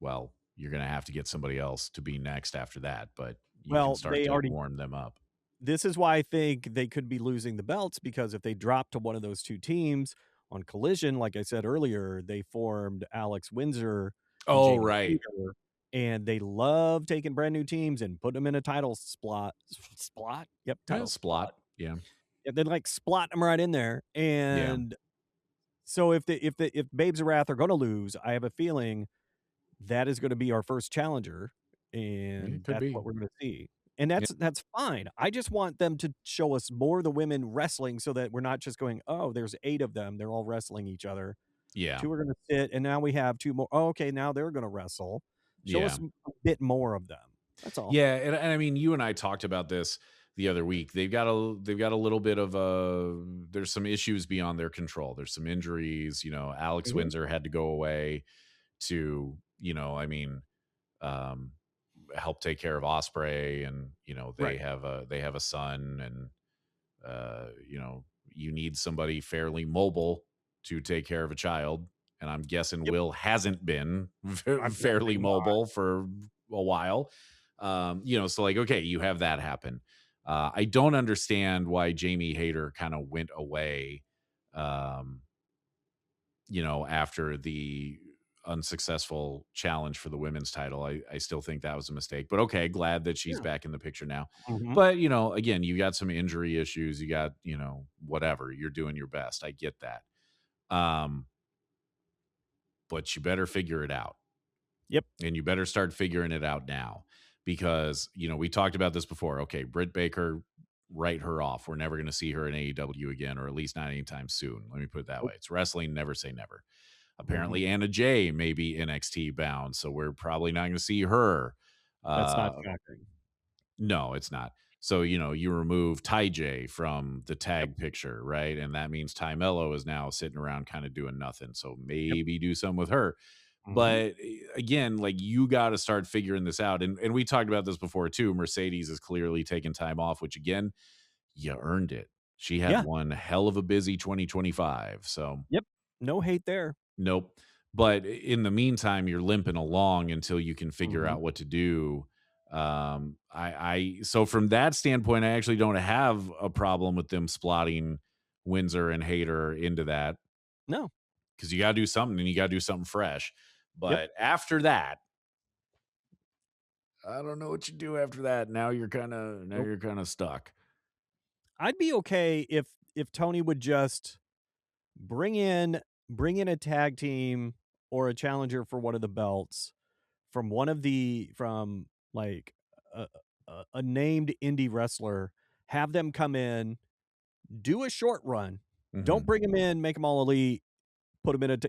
well, you're going to have to get somebody else to be next after that, but you can Well, start they to already warm them up. this is why I think they could be losing the belts because if they drop to one of those 2 teams on Collision, like I said earlier, they formed Alex Windsor and Oh, Jamie right. Hayter, and they love taking brand new teams and putting them in a title splot? Yep, Yeah, title Splot. splot. Yeah. Yeah, they like splot them right in there, Yeah. and so if Babes of Wrath are gonna lose, I have a feeling that is gonna be our first challenger, It and could that's be. what we're gonna see. And Yeah. that's fine. I just want them to show us more of the women wrestling so that we're not just going, "Oh, there's 8 of them, they're all wrestling each other. Yeah. 2 are gonna sit, and now we have 2 more. Oh, okay, now they're gonna wrestle." Show us Yeah. a bit more of them. That's all. Yeah, and I mean, you and I talked about this the other week. They've got a little bit of a there's some issues beyond their control. There's some injuries. Alex Mhm. Windsor had to go away to, I mean, um, help take care of Osprey, and Right. they have a son, and you need somebody fairly mobile to take care of a child. And I'm guessing Yep. Will hasn't been I'm fairly guessing not. mobile for a while. So like, okay, you have that happen. I don't understand why Jamie Hayter kind of went away, um, after the unsuccessful challenge for the women's title. I still think that was a mistake, but okay, glad that she's Yeah. back in the picture now. Mhm. But, again, you got some injury issues, you got, whatever, you're doing your best. I get that. Um, but you better figure it out, Yep. and you better start figuring it out now because, we talked about this before. Okay, Britt Baker, write her off. We're never going to see her in AEW again, or at least not anytime soon. Let me put it that Nope. way. It's wrestling, never say never. Mhm. Apparently, Anna Jay may be NXT bound, so we're probably not going to see her. That's not Uh, shocking. no, it's not. So, you remove Ty J from the Yep. tag picture, right? And that means Ty Mello is now sitting around kind of doing nothing. So Yep. maybe do something with her. Mhm. But again, like you got to start figuring this out. And we talked about this before too. Mercedes is clearly taking time off, which again, you earned it. She had Yeah. one hell of a busy 2025. So Yep. No hate there. nope. But in the meantime, you're limping along until you can figure Mhm. out what to do. So from that standpoint, I actually don't have a problem with them slotting Windsor and Hayter into that No. because you got to do something and you got to do something fresh. Yep. But after that, I don't know what you do after that. Now Nope. you're kind of stuck. I'd be okay if Tony would just bring in bring in a tag team or a challenger for one of the belts from like a, a named indie wrestler, have them come in, do a short run. Don't Hmm. bring them in, make them all elite, put them in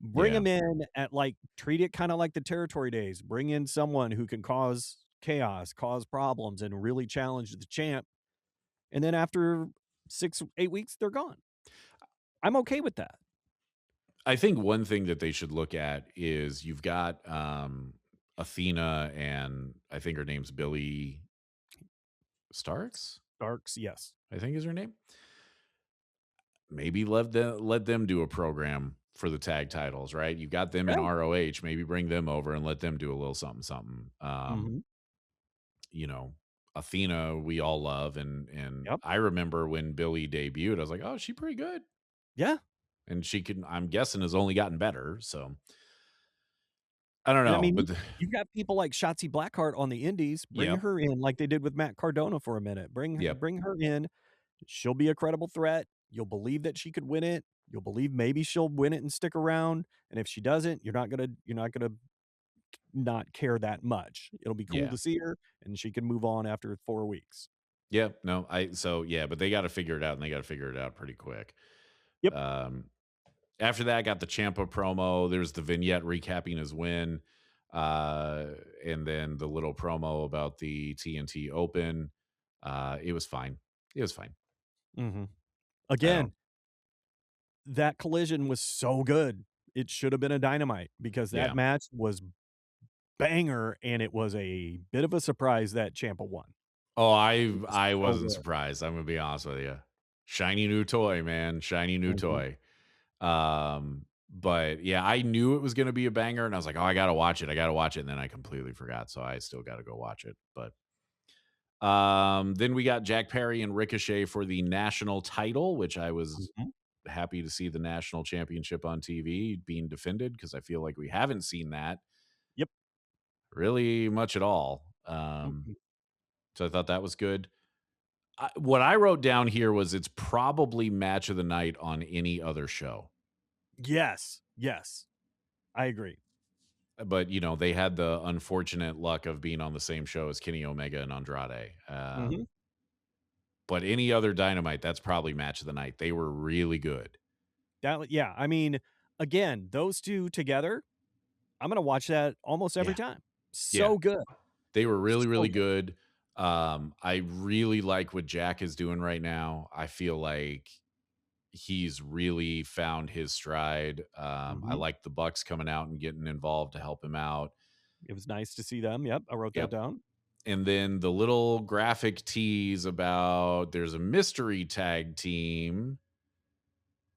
bring Yeah, them in at like treat it kind of like the territory days. Bring in someone who can cause chaos, cause problems, and really challenge the champ. And then after 6, 8 weeks, they're gone. I'm okay with that. I think one thing that they should look at is you've got Athena and I think her name's Billy Starks. Darks, yes. I think is her name. Maybe let them do a program for the tag titles, right? You've got them in Yeah. ROH. Maybe bring them over and let them do a little something, something. Mhm. You know, Athena, we all love, and Yep. I remember when Billy debuted, I was like, oh, she pretty good, Yeah. and she can. I'm guessing has only gotten better. So I don't And I know, mean, but you've got people like Shotzi Blackheart on the indies. Bring yep, her in like they did with Matt Cardona for a minute. yep, Bring her in. She'll be a credible threat. You'll believe that she could win it. You'll believe maybe she'll win it and stick around. And if she doesn't, you're not gonna not care that much. It'll be cool yeah. to see her, and she can move on after 4 weeks. Yeah, no, yeah, but they got to figure it out, and they got to figure it out pretty quick. Yep. Um, After that, I got the Champa promo. There's the vignette recapping his win, uh, and then the little promo about the TNT Open. It was fine. It was fine. Mhm. I don't. Again, that collision was so good. It should have been a Dynamite because that Yeah. match was banger, and it was a bit of a surprise that Ciampa won. Oh, It was I so wasn't good. surprised. I'm gonna be honest with you. Shiny new toy, man. Shiny new Mhm. toy. But yeah, I knew it was gonna be a banger, and I was like, oh, I gotta watch it. I gotta watch it. And then I completely forgot. So I still gotta go watch it. But then we got Jack Perry and Ricochet for the national title, which I was Mhm. happy to see the national championship on TV being defended because I feel like we haven't seen that Yep. really much at all. Mm-mm. So I thought that was good. What I wrote down here was it's probably match of the night on any other show. Yes. Yes. I agree. But they had the unfortunate luck of being on the same show as Kenny Omega and Andrade. Mhm. But any other Dynamite, that's probably match of the night. They were really good. Yeah, I mean, again, those 2 together, I'm gonna watch that almost every Yeah, time. yeah, So good. they were really, So really good. good. I really like what Jack is doing right now. I feel like he's really found his stride. I Mhm. like the Bucks coming out and getting involved to help him out. It was nice to see them. Yep, I wrote that Yep. down. And then the little graphic tease about there's a mystery tag team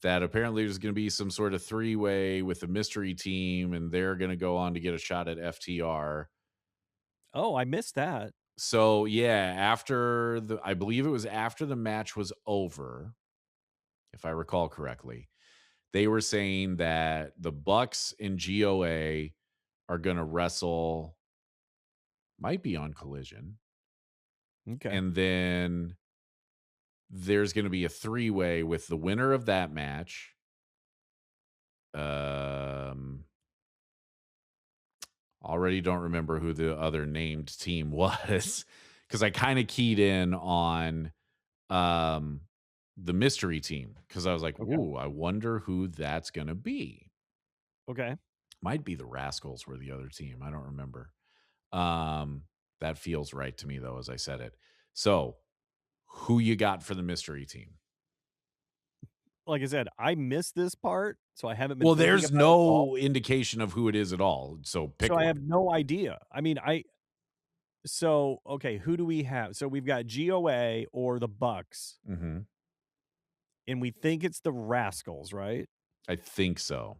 that apparently there's going to be some sort of three-way with the mystery team and they're going to go on to get a shot at FTR. Oh, I missed that. So, yeah, I believe it was after the match was over, if I recall correctly. They were saying that the Bucks and GOA are going to wrestle, might be on Collision, Okay. and then there's going to be a three-way with the winner of that match. Um, Already don't remember who the other named team was because I kind of keyed in on um, the mystery team because I was like, Okay. "Ooh, I wonder who that's going to be." Okay. Might be the Rascals were the other team. I don't remember. Um, that feels right to me though, as I said it. So, who you got for the mystery team? Like I said, I missed this part, so I haven't been Well, thinking there's about it at all. no indication of who it is at all. So So pick I one. have no idea. I mean, okay, who do we have? So we've got GOA or the Bucks, Mm-hmm. and we think it's the Rascals, right? I think so.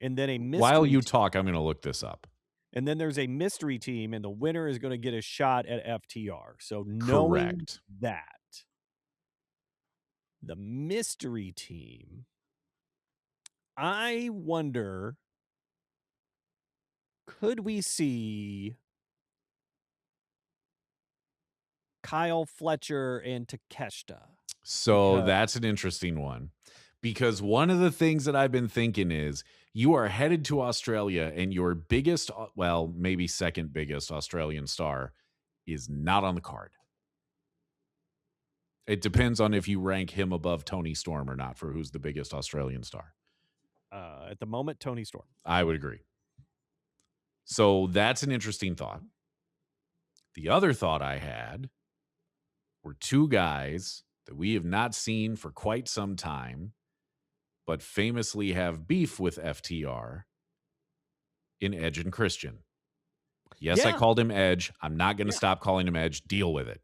And then a While mystery you team, talk, I'm going to look this up. and then there's a mystery team, and the winner is going to get a shot at FTR. So knowing Correct. that, the mystery team, I wonder, could we see Kyle Fletcher and Takeshita? So Because that's an interesting one because one of the things that I've been thinking is you are headed to Australia and your biggest, well, maybe second biggest Australian star is not on the card. It depends on if you rank him above Tony Storm or not for who's the biggest Australian star. at the moment, Tony Storm. I would agree. So that's an interesting thought. The other thought I had were two guys that we have not seen for quite some time, but famously have beef with FTR in Edge and Christian. Yes, I Yeah, called him Edge. I'm not going to yeah. stop calling him Edge. Deal with it.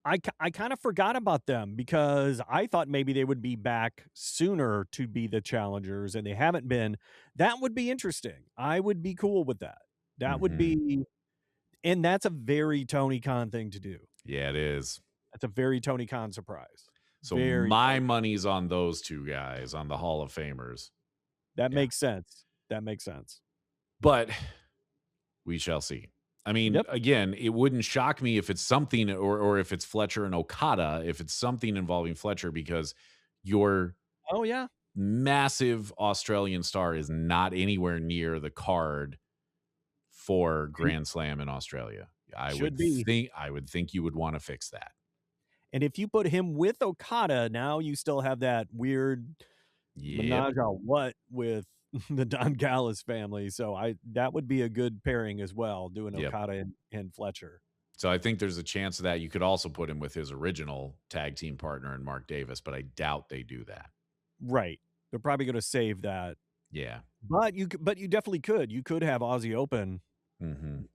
I kind of forgot about them because I thought maybe they would be back sooner to be the challengers, and they haven't been. That would be interesting. I would be cool with that. That would Mm-hmm. be, and that's a very Tony Khan thing to do. Yeah, it is. That's a very Tony Khan surprise. So Very my Tony. money's on those two guys, on the Hall of Famers. That Yeah. makes sense. That makes sense. But we shall see. I mean, Yep. again, it wouldn't shock me if it's something or if it's Fletcher and Okada, if it's something involving Fletcher, because your Oh yeah. massive Australian star is not anywhere near the card for Grand Slam in Australia. Should be. I would think you would want to fix that. And if you put him with Okada, now you still have that weird Yep. menage a what with the Don Callis family. So that would be a good pairing as well, doing Yep. Okada and Fletcher. So I think there's a chance of that. You could also put him with his original tag team partner in Mark Davis, but I doubt they do that. Right. They're probably going to save that. Yeah. But you definitely could. You could have Aussie Open Mm-hmm.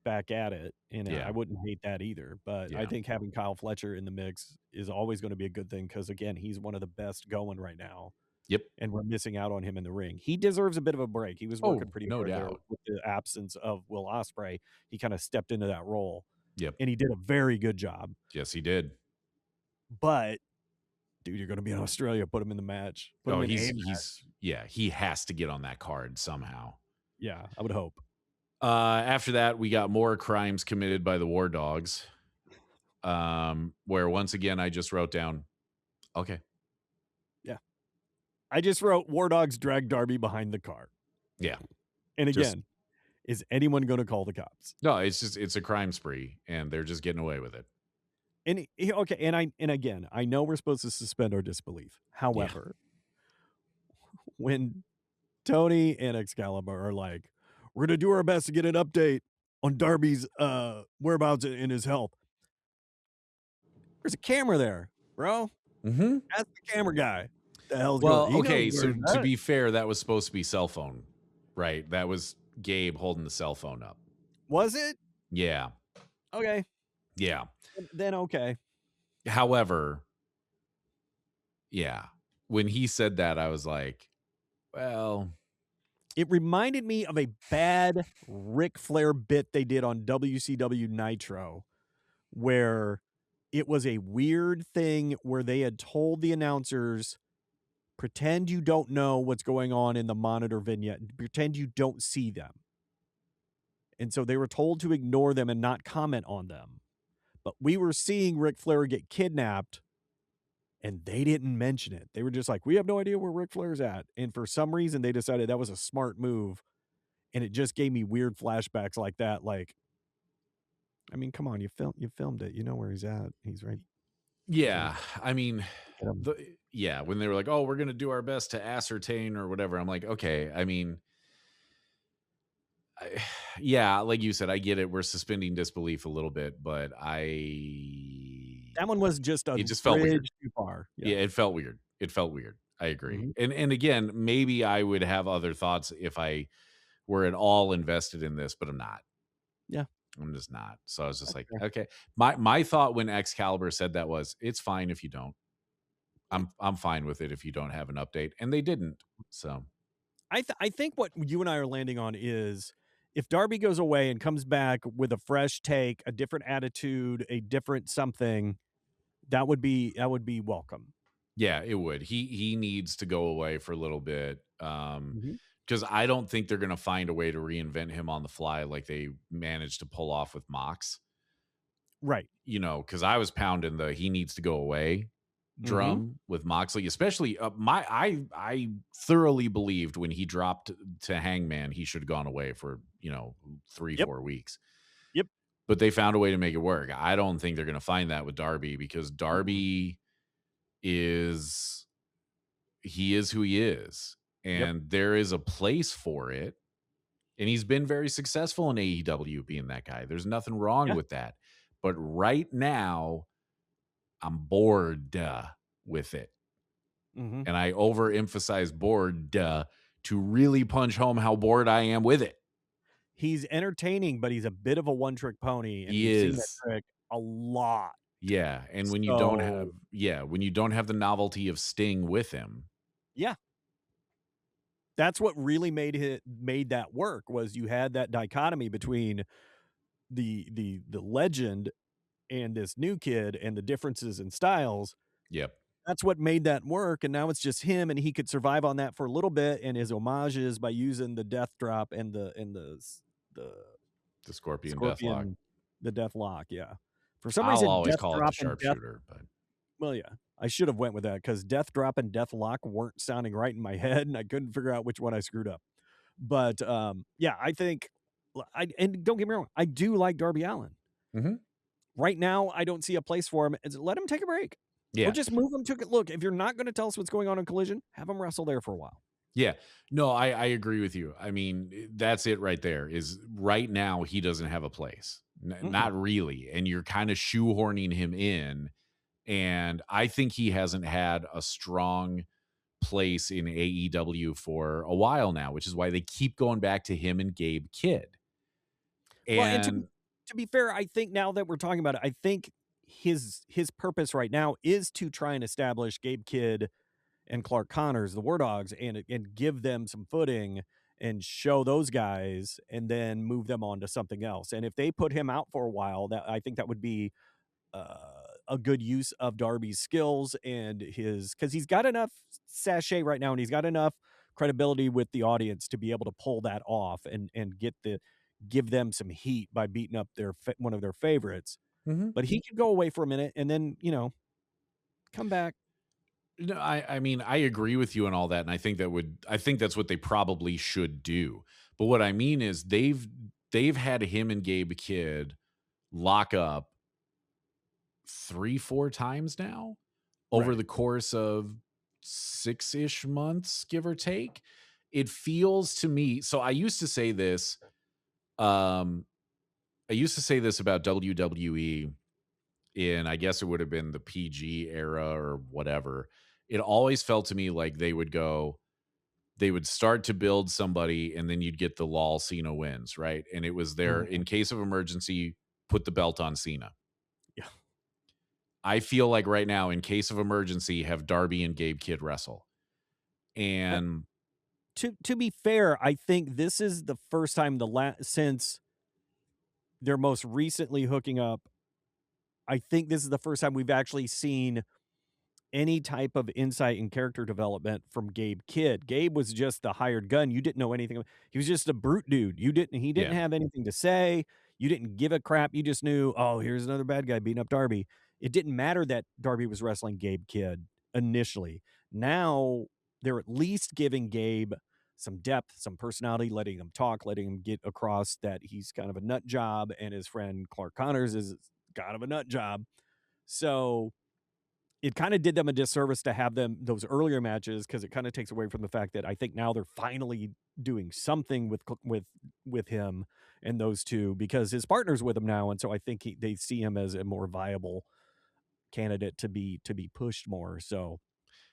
back at it. And Yeah. I wouldn't hate that either. But I Yeah. think having Kyle Fletcher in the mix is always going to be a good thing because, again, he's one of the best going right now. Yep. And we're missing out on him in the ring. He deserves a bit of a break. He was working pretty no hard there doubt. with the absence of Will Osprey. He kind of stepped into that role. Yep. And he did a very good job. Yes, he did. But dude, you're going to be in Australia. Put him in the match. Put him in a match. He has to get on that card somehow. Yeah, I would hope. After that, we got more crimes committed by the War Dogs. Where once again I just wrote down, okay. Yeah. I just wrote War Dogs drag Darby behind the car. Yeah. And again, is anyone going to call the cops? No, it's a crime spree and they're just getting away with it. And okay, and again, I know we're supposed to suspend our disbelief. However, when Tony and Excalibur are like, we're going to do our best to get an update on Darby's whereabouts in his health. There's a camera there, bro. Mm-hmm. That's the camera guy. The hell's well, going? okay, so to be fair, that was supposed to be cell phone, right? That was Gabe holding the cell phone up. Was it? Yeah. Okay. Yeah. Then okay. However, yeah, when he said that, I was like, well, it reminded me of a bad Ric Flair bit they did on WCW Nitro, where it was a weird thing where they had told the announcers, pretend you don't know what's going on in the monitor vignette, pretend you don't see them. And so they were told to ignore them and not comment on them. But we were seeing Ric Flair get kidnapped, and they didn't mention it. They were just like, we have no idea where Ric Flair's at. And for some reason, they decided that was a smart move. And it just gave me weird flashbacks like that. Like, I mean, come on, you filmed it. You know where he's at. He's right. Yeah. I mean, when they were like, oh, we're going to do our best to ascertain or whatever. I'm like, okay. I mean, like you said, I get it. We're suspending disbelief a little bit, but I That one was just a it just felt weird. bridge too far. Yeah. Yeah, it felt weird. It felt weird. I agree. Mhm. And again, maybe I would have other thoughts if I were at all invested in this, but I'm not. Yeah. I'm just not. So I was just That's like, fair. okay. My thought when Excalibur said that was, it's fine if you don't. I'm fine with it if you don't have an update, and they didn't. So I think what you and I are landing on is if Darby goes away and comes back with a fresh take, a different attitude, a different something, that would be welcome. yeah, it would. He needs to go away for a little bit. Mhm. Because I don't think they're gonna find a way to reinvent him on the fly like they managed to pull off with Mox. Right. Because I was pounding the he needs to go away Mhm. drum with Moxley, especially I thoroughly believed when he dropped to Hangman, he should have gone away for, 3, Yep. 4 weeks. Yep. But they found a way to make it work. I don't think they're gonna find that with Darby because Mm-mm. Darby is he is who he is. Yep. And there is a place for it. And he's been very successful in AEW being that guy. There's nothing wrong Yeah. with that. But right now, I'm bored with it. Mhm. And I overemphasize bored to really punch home how bored I am with it. He's entertaining, but he's a bit of a one-trick pony, and He we've seen that is. trick a lot. Yeah. And So, when you don't have the novelty of Sting with him. yeah, that's what really made that work was you had that dichotomy between the legend and this new kid and the differences in styles. Yep. That's what made that work, and now it's just him, and he could survive on that for a little bit, and his homages by using the death drop and the The Scorpion Deathlock. scorpion, the death lock, yeah. For some I'll reason, always death call it the drop and death sharpshooter, but well, yeah, I should have went with that because death drop and death lock weren't sounding right in my head, and I couldn't figure out which one I screwed up. But, yeah, I think and don't get me wrong, I do like Darby Allin. mhm. Right now, I don't see a place for him. Let him take a break. Or Yeah. just move him to look, if you're not gonna tell us what's going on in Collision, have him wrestle there for a while. Yeah. No, I agree with you. I mean, that's it right there is right now he doesn't have a place. Mm-mm. Not really. And you're kind of shoehorning him in. And I think he hasn't had a strong place in AEW for a while now, which is why they keep going back to him and Gabe Kidd. Well, and And to be fair, I think now that we're talking about it, I think his purpose right now is to try and establish Gabe Kidd and Clark Connors, the War Dogs, and give them some footing and show those guys and then move them on to something else. And if they put him out for a while, that I think that would be uh, a good use of Darby's skills and his because he's got enough sachet right now and he's got enough credibility with the audience to be able to pull that off and give them some heat by beating up one of their favorites. Mhm. But he could go away for a minute and then come back. No, I mean, I agree with you and all that, and I think that's what they probably should do. But what I mean is they've had him and Gabe Kidd lock up 3, 4 times now over Right. the course of 6-ish months, give or take. It feels to me so um, I used to say this about WWE in, I guess it would have been the PG era or whatever. It always felt to me like they would start to build somebody and then you'd get the lol Cena wins, right? And it was there Mhm. in case of emergency, put the belt on Cena. Yeah. I feel like right now, in case of emergency, have Darby and Gabe Kidd wrestle. Uh, And to be fair, I think this is the first time since they're most recently hooking up. I think this is the first time we've actually seen any type of insight and character development from Gabe Kidd. Gabe was just the hired gun. You didn't know anything. He was just a brute dude. He didn't yeah. have anything to say. You didn't give a crap. You just knew, oh, here's another bad guy beating up Darby. It didn't matter that Darby was wrestling Gabe Kidd initially. Now they're at least giving Gabe some depth, some personality, letting him talk, letting him get across that he's kind of a nut job and his friend Clark Connors is kind of a nut job. So it kind of did them a disservice to have them those earlier matches because it kind of takes away from the fact that I think now they're finally doing something with him and those two because his partner's with him now, and so I think they see him as a more viable candidate to be pushed more. So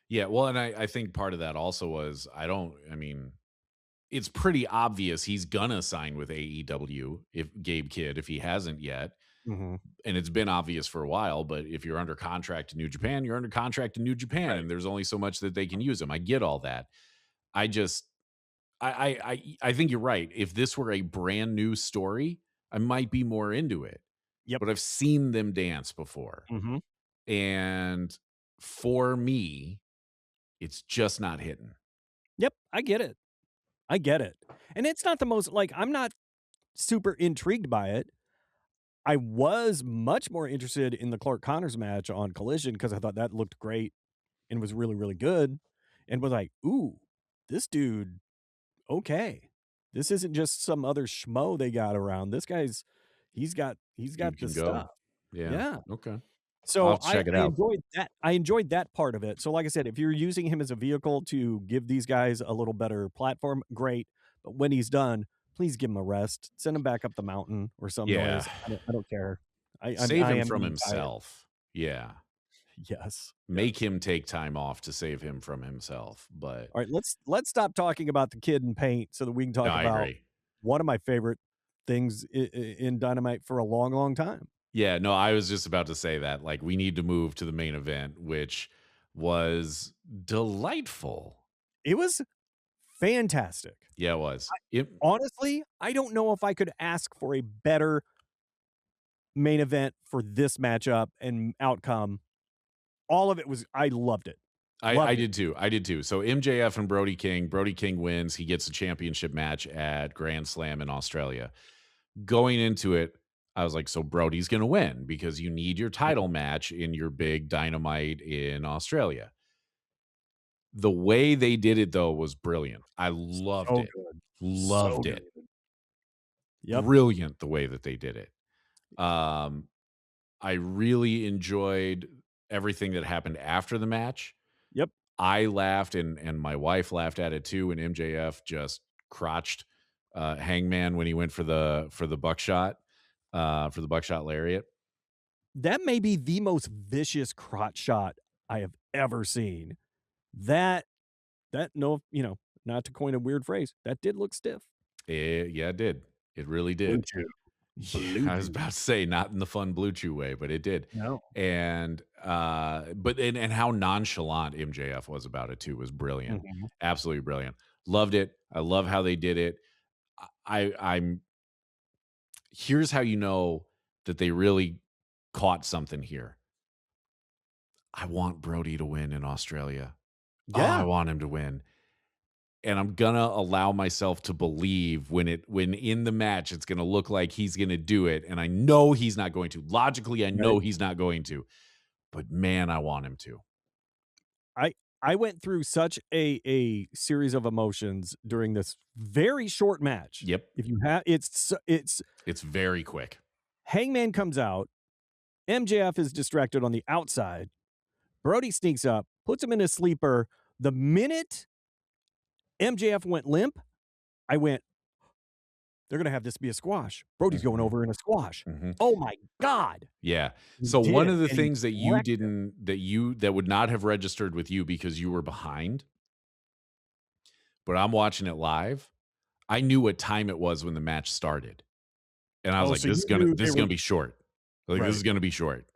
Yeah, well, and I think part of that also was I mean, it's pretty obvious he's gonna sign with AEW if Gabe Kidd if he hasn't yet, mhm, and it's been obvious for a while. But if you're under contract to New Japan, you're under contract to New Japan, right. and there's only so much that they can use him. I get all that. I just I think you're right. If this were a brand new story, I might be more into it. Yep. But I've seen them dance before, Mhm. and for me, it's just not hitting. Yep, I get it. I get it. And it's not the most like, I'm not super intrigued by it. I was much more interested in the Clark Connors match on Collision because I thought that looked great and was really, really good, and was like, "Ooh, this dude, okay. This isn't just some other schmo they got around. This guy's he's got Dude the can go. stuff." Yeah. Yeah. Okay. I'll So have to check it I out. enjoyed that. I enjoyed that part of it. So like I said, if you're using him as a vehicle to give these guys a little better platform, great. But when he's done, please give him a rest. Send him back up the mountain or some Yeah. noise. I don't care. Save I him am from getting tired. himself. Yeah. Yes. Make Yes. him take time off to save him from himself. But All right, let's stop talking about the kid in paint so that we can no, talk I about agree. one of my favorite things in Dynamite for a long, long time. Yeah, no, I was just about to say that. Like, we need to move to the main event, which was delightful. It was fantastic. Yeah, it was. It Honestly, I don't know if I could ask for a better main event for this matchup and outcome. All of it was I loved it. I Loved it. did too. I did too. So MJF and Brody King. Brody King wins. He gets a championship match at Grand Slam in Australia. Going into it, I was like, so Brody's going to win because you need your title match in your big Dynamite in Australia. The way they did it though was brilliant. I loved So it. good. So Loved it. good. Yep. Brilliant the way that they did it. Um, I really enjoyed everything that happened after the match. Yep. I laughed and my wife laughed at it too when MJF just crotched Hangman when he went for the buckshot lariat. That may be the most vicious crotch shot I have ever seen. That no, not to coin a weird phrase, that did look stiff. Yeah, it did. It really Blue did. Chew. Yeah, Blue I was Chew. about to say not in the fun Blue Chew way, but it did. No. And but and how nonchalant MJF was about it too was brilliant. Mhm. Absolutely brilliant. Loved it. I love how they did it. I'm here's how you know that they really caught something here. I want Brody to win in Australia. Oh, I Yeah. want him to win. And I'm gonna allow myself to believe when in the match it's gonna look like he's gonna do it. And I know he's not going to. Logically, I Right. know he's not going to. But man, I want him to. I I went through such a series of emotions during this very short match. Yep. If you have it's It's very quick. Hangman comes out, MJF is distracted on the outside. Brody sneaks up, puts him in a sleeper. The minute MJF went limp, I went, "They're gonna have this be a squash. Brody's going Mhm, over in a squash. mhm. Oh my god." Yeah. He So one did, of the and he things that you wrecked him. didn't that would not have registered with you because you were behind, but I'm watching it live. I knew what time it was when the match started. And I was Oh, like, so you knew this they is were gonna be short. Like, this right. is gonna be short.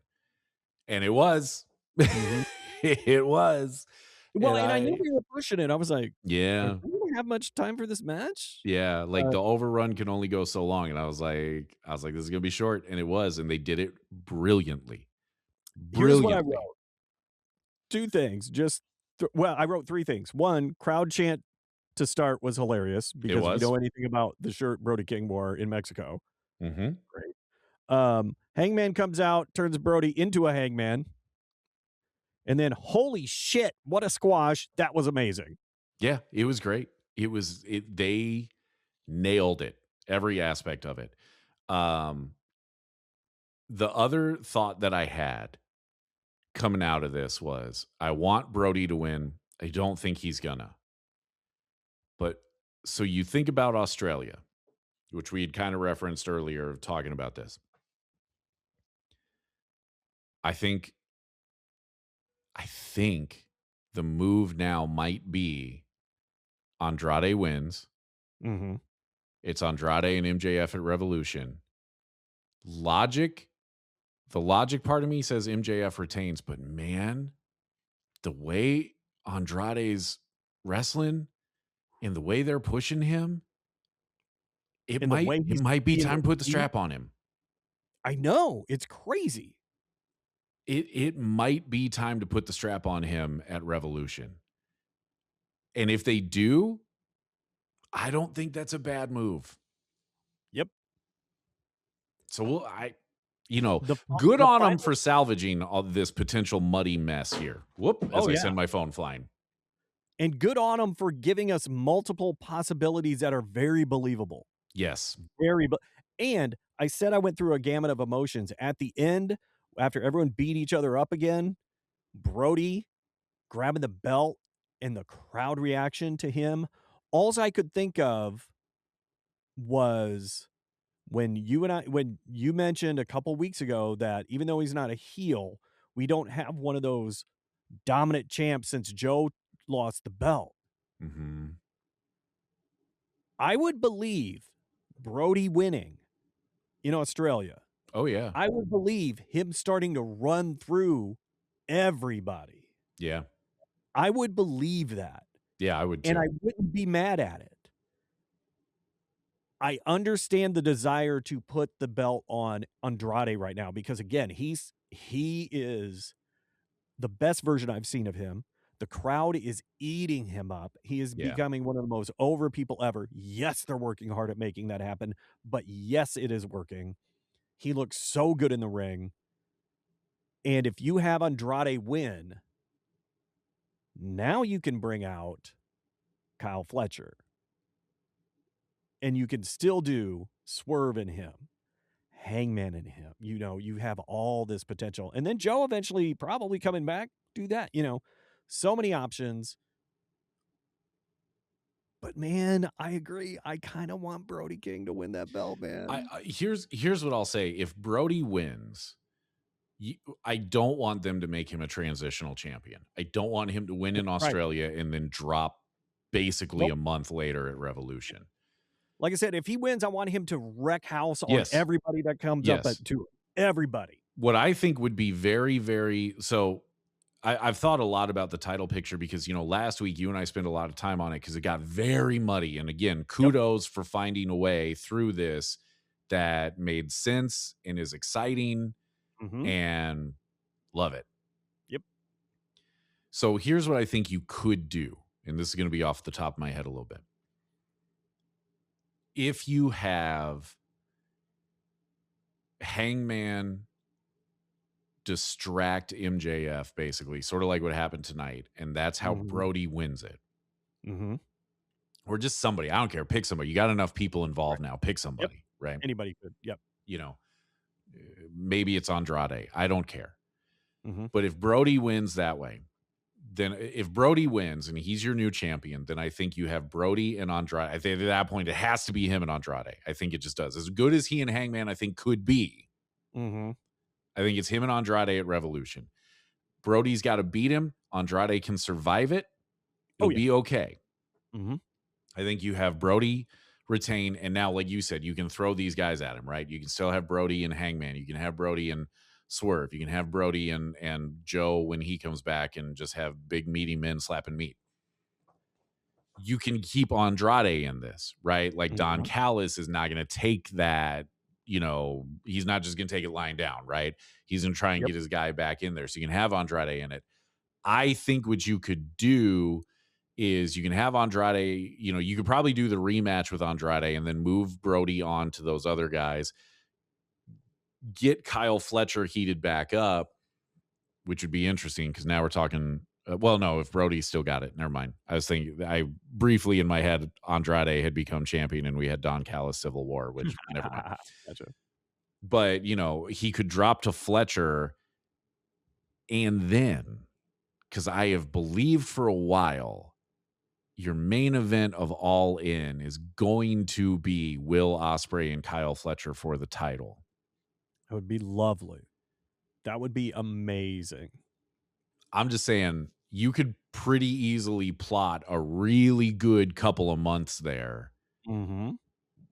And it was. Mhm. It was. Well, And and I knew I they were pushing it. I was like, "Are yeah. we gonna have much time for this match?" Yeah, like, Uh, the overrun can only go so long, and I was like, "This is gonna be short," and it was, and they did it brilliantly. Here's what I Brilliantly. wrote. 2 things, just well, I wrote 3 things. 1, crowd chant to start was hilarious It because if you was. know anything about the shirt Brody King wore in Mexico, Mhm. great. Hangman comes out, turns Brody into a hangman, and then holy shit, what a squash. That was amazing. Yeah, it was great. They nailed it, every aspect of it. Um, the other thought that I had coming out of this was, I want Brody to win. I don't think he's gonna. But so you think about Australia, which we had kind of referenced earlier talking about this. I think think the move now might be Andrade wins. Mm-hmm. It's Andrade and MJF at Revolution. Logic, the logic part of me says MJF retains, but man, the way Andrade's wrestling and the way they're pushing him, it And the way it he's might be being time to put the received, strap on him. I know, it's crazy. It might be time to put the strap on him at Revolution. And if they do, I don't think that's a bad move. Yep. So The good on them final for salvaging all this potential muddy mess here. Whoop, as I yeah. send my phone flying. And good on them for giving us multiple possibilities that are very believable. Yes. And I said I went through a gamut of emotions. At the end, after everyone beat each other up again, Brody grabbing the belt and the crowd reaction to him, alls I could think of was when you mentioned a couple weeks ago that even though he's not a heel, we don't have one of those dominant champs since Joe lost the belt. Mm-hmm. I would believe Brody winning in Australia. Oh, yeah. I would believe him starting to run through everybody. Yeah. I would believe that. Yeah, I would too. And I wouldn't be mad at it. I understand the desire to put the belt on Andrade right now because, again, he is the best version I've seen of him. The crowd is eating him up. He is becoming one of the most over people ever. Yes, they're working hard at making that happen, but yes, it is working. He looks so good in the ring. And if you have Andrade win, now you can bring out Kyle Fletcher. And you can still do Swerve in him, Hangman in him. You have all this potential. And then Joe eventually probably coming back, do that. So many options. But man, I agree. I kind of want Brody King to win that belt, man. Here's what I'll say. If Brody wins, I don't want them to make him a transitional champion. I don't want him to win in Australia and then drop basically a month later at Revolution. Like I said, if he wins, I want him to wreck house on everybody that comes up to everybody. What I think would be very, very so. I've thought a lot about the title picture because, last week you and I spent a lot of time on it because it got very muddy. And again, kudos for finding a way through this that made sense and is exciting and love it. Yep. So here's what I think you could do. And this is going to be off the top of my head a little bit. If you have Hangman distract MJF, basically, sort of like what happened tonight, and that's how Brody wins it. Or just somebody. I don't care. Pick somebody. You got enough people involved now. Pick somebody, right? Anybody could. Yep. Maybe it's Andrade. I don't care. But if Brody wins that way, then if Brody wins and he's your new champion, then I think you have Brody and Andrade. I think at that point it has to be him and Andrade. I think it just does. As good as he and Hangman, I think, could be. I think it's him and Andrade at Revolution. Brody's got to beat him. Andrade can survive it. It'll be okay. I think you have Brody retain. And now, like you said, you can throw these guys at him, right? You can still have Brody and Hangman. You can have Brody and Swerve. You can have Brody and Joe when he comes back and just have big meaty men slapping meat. You can keep Andrade in this, right? Like Don Callis is not going to take that. He's not just going to take it lying down, right? He's going to try and get his guy back in there. So you can have Andrade in it. I think what you could do is you can have Andrade, you could probably do the rematch with Andrade and then move Brody on to those other guys. Get Kyle Fletcher heated back up, which would be interesting because now we're talking. If Brody still got it, never mind. I was thinking, I briefly in my head, Andrade had become champion and we had Don Callis Civil War, which never mind. Gotcha. But, he could drop to Fletcher and then, because I have believed for a while, your main event of All In is going to be Will Osprey and Kyle Fletcher for the title. That would be lovely. That would be amazing. I'm just saying you could pretty easily plot a really good couple of months there Mhm.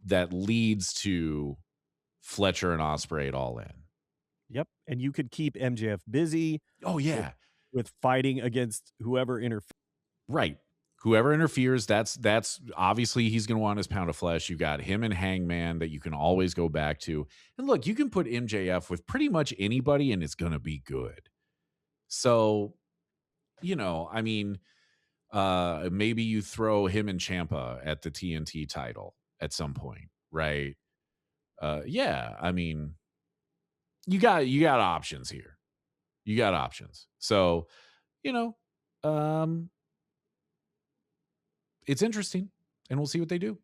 that leads to Fletcher and Osprey at All In. Yep, and you could keep MJF busy Oh, with yeah. fighting against whoever interferes. Right. Whoever interferes, that's obviously he's going to want his pound of flesh. You got him and Hangman that you can always go back to. And look, you can put MJF with pretty much anybody and it's going to be good. So, I mean, maybe you throw him and Champa at the TNT title at some point, right? Yeah, I mean, you got options here. You got options. So, you know, um it's interesting and we'll see what they do.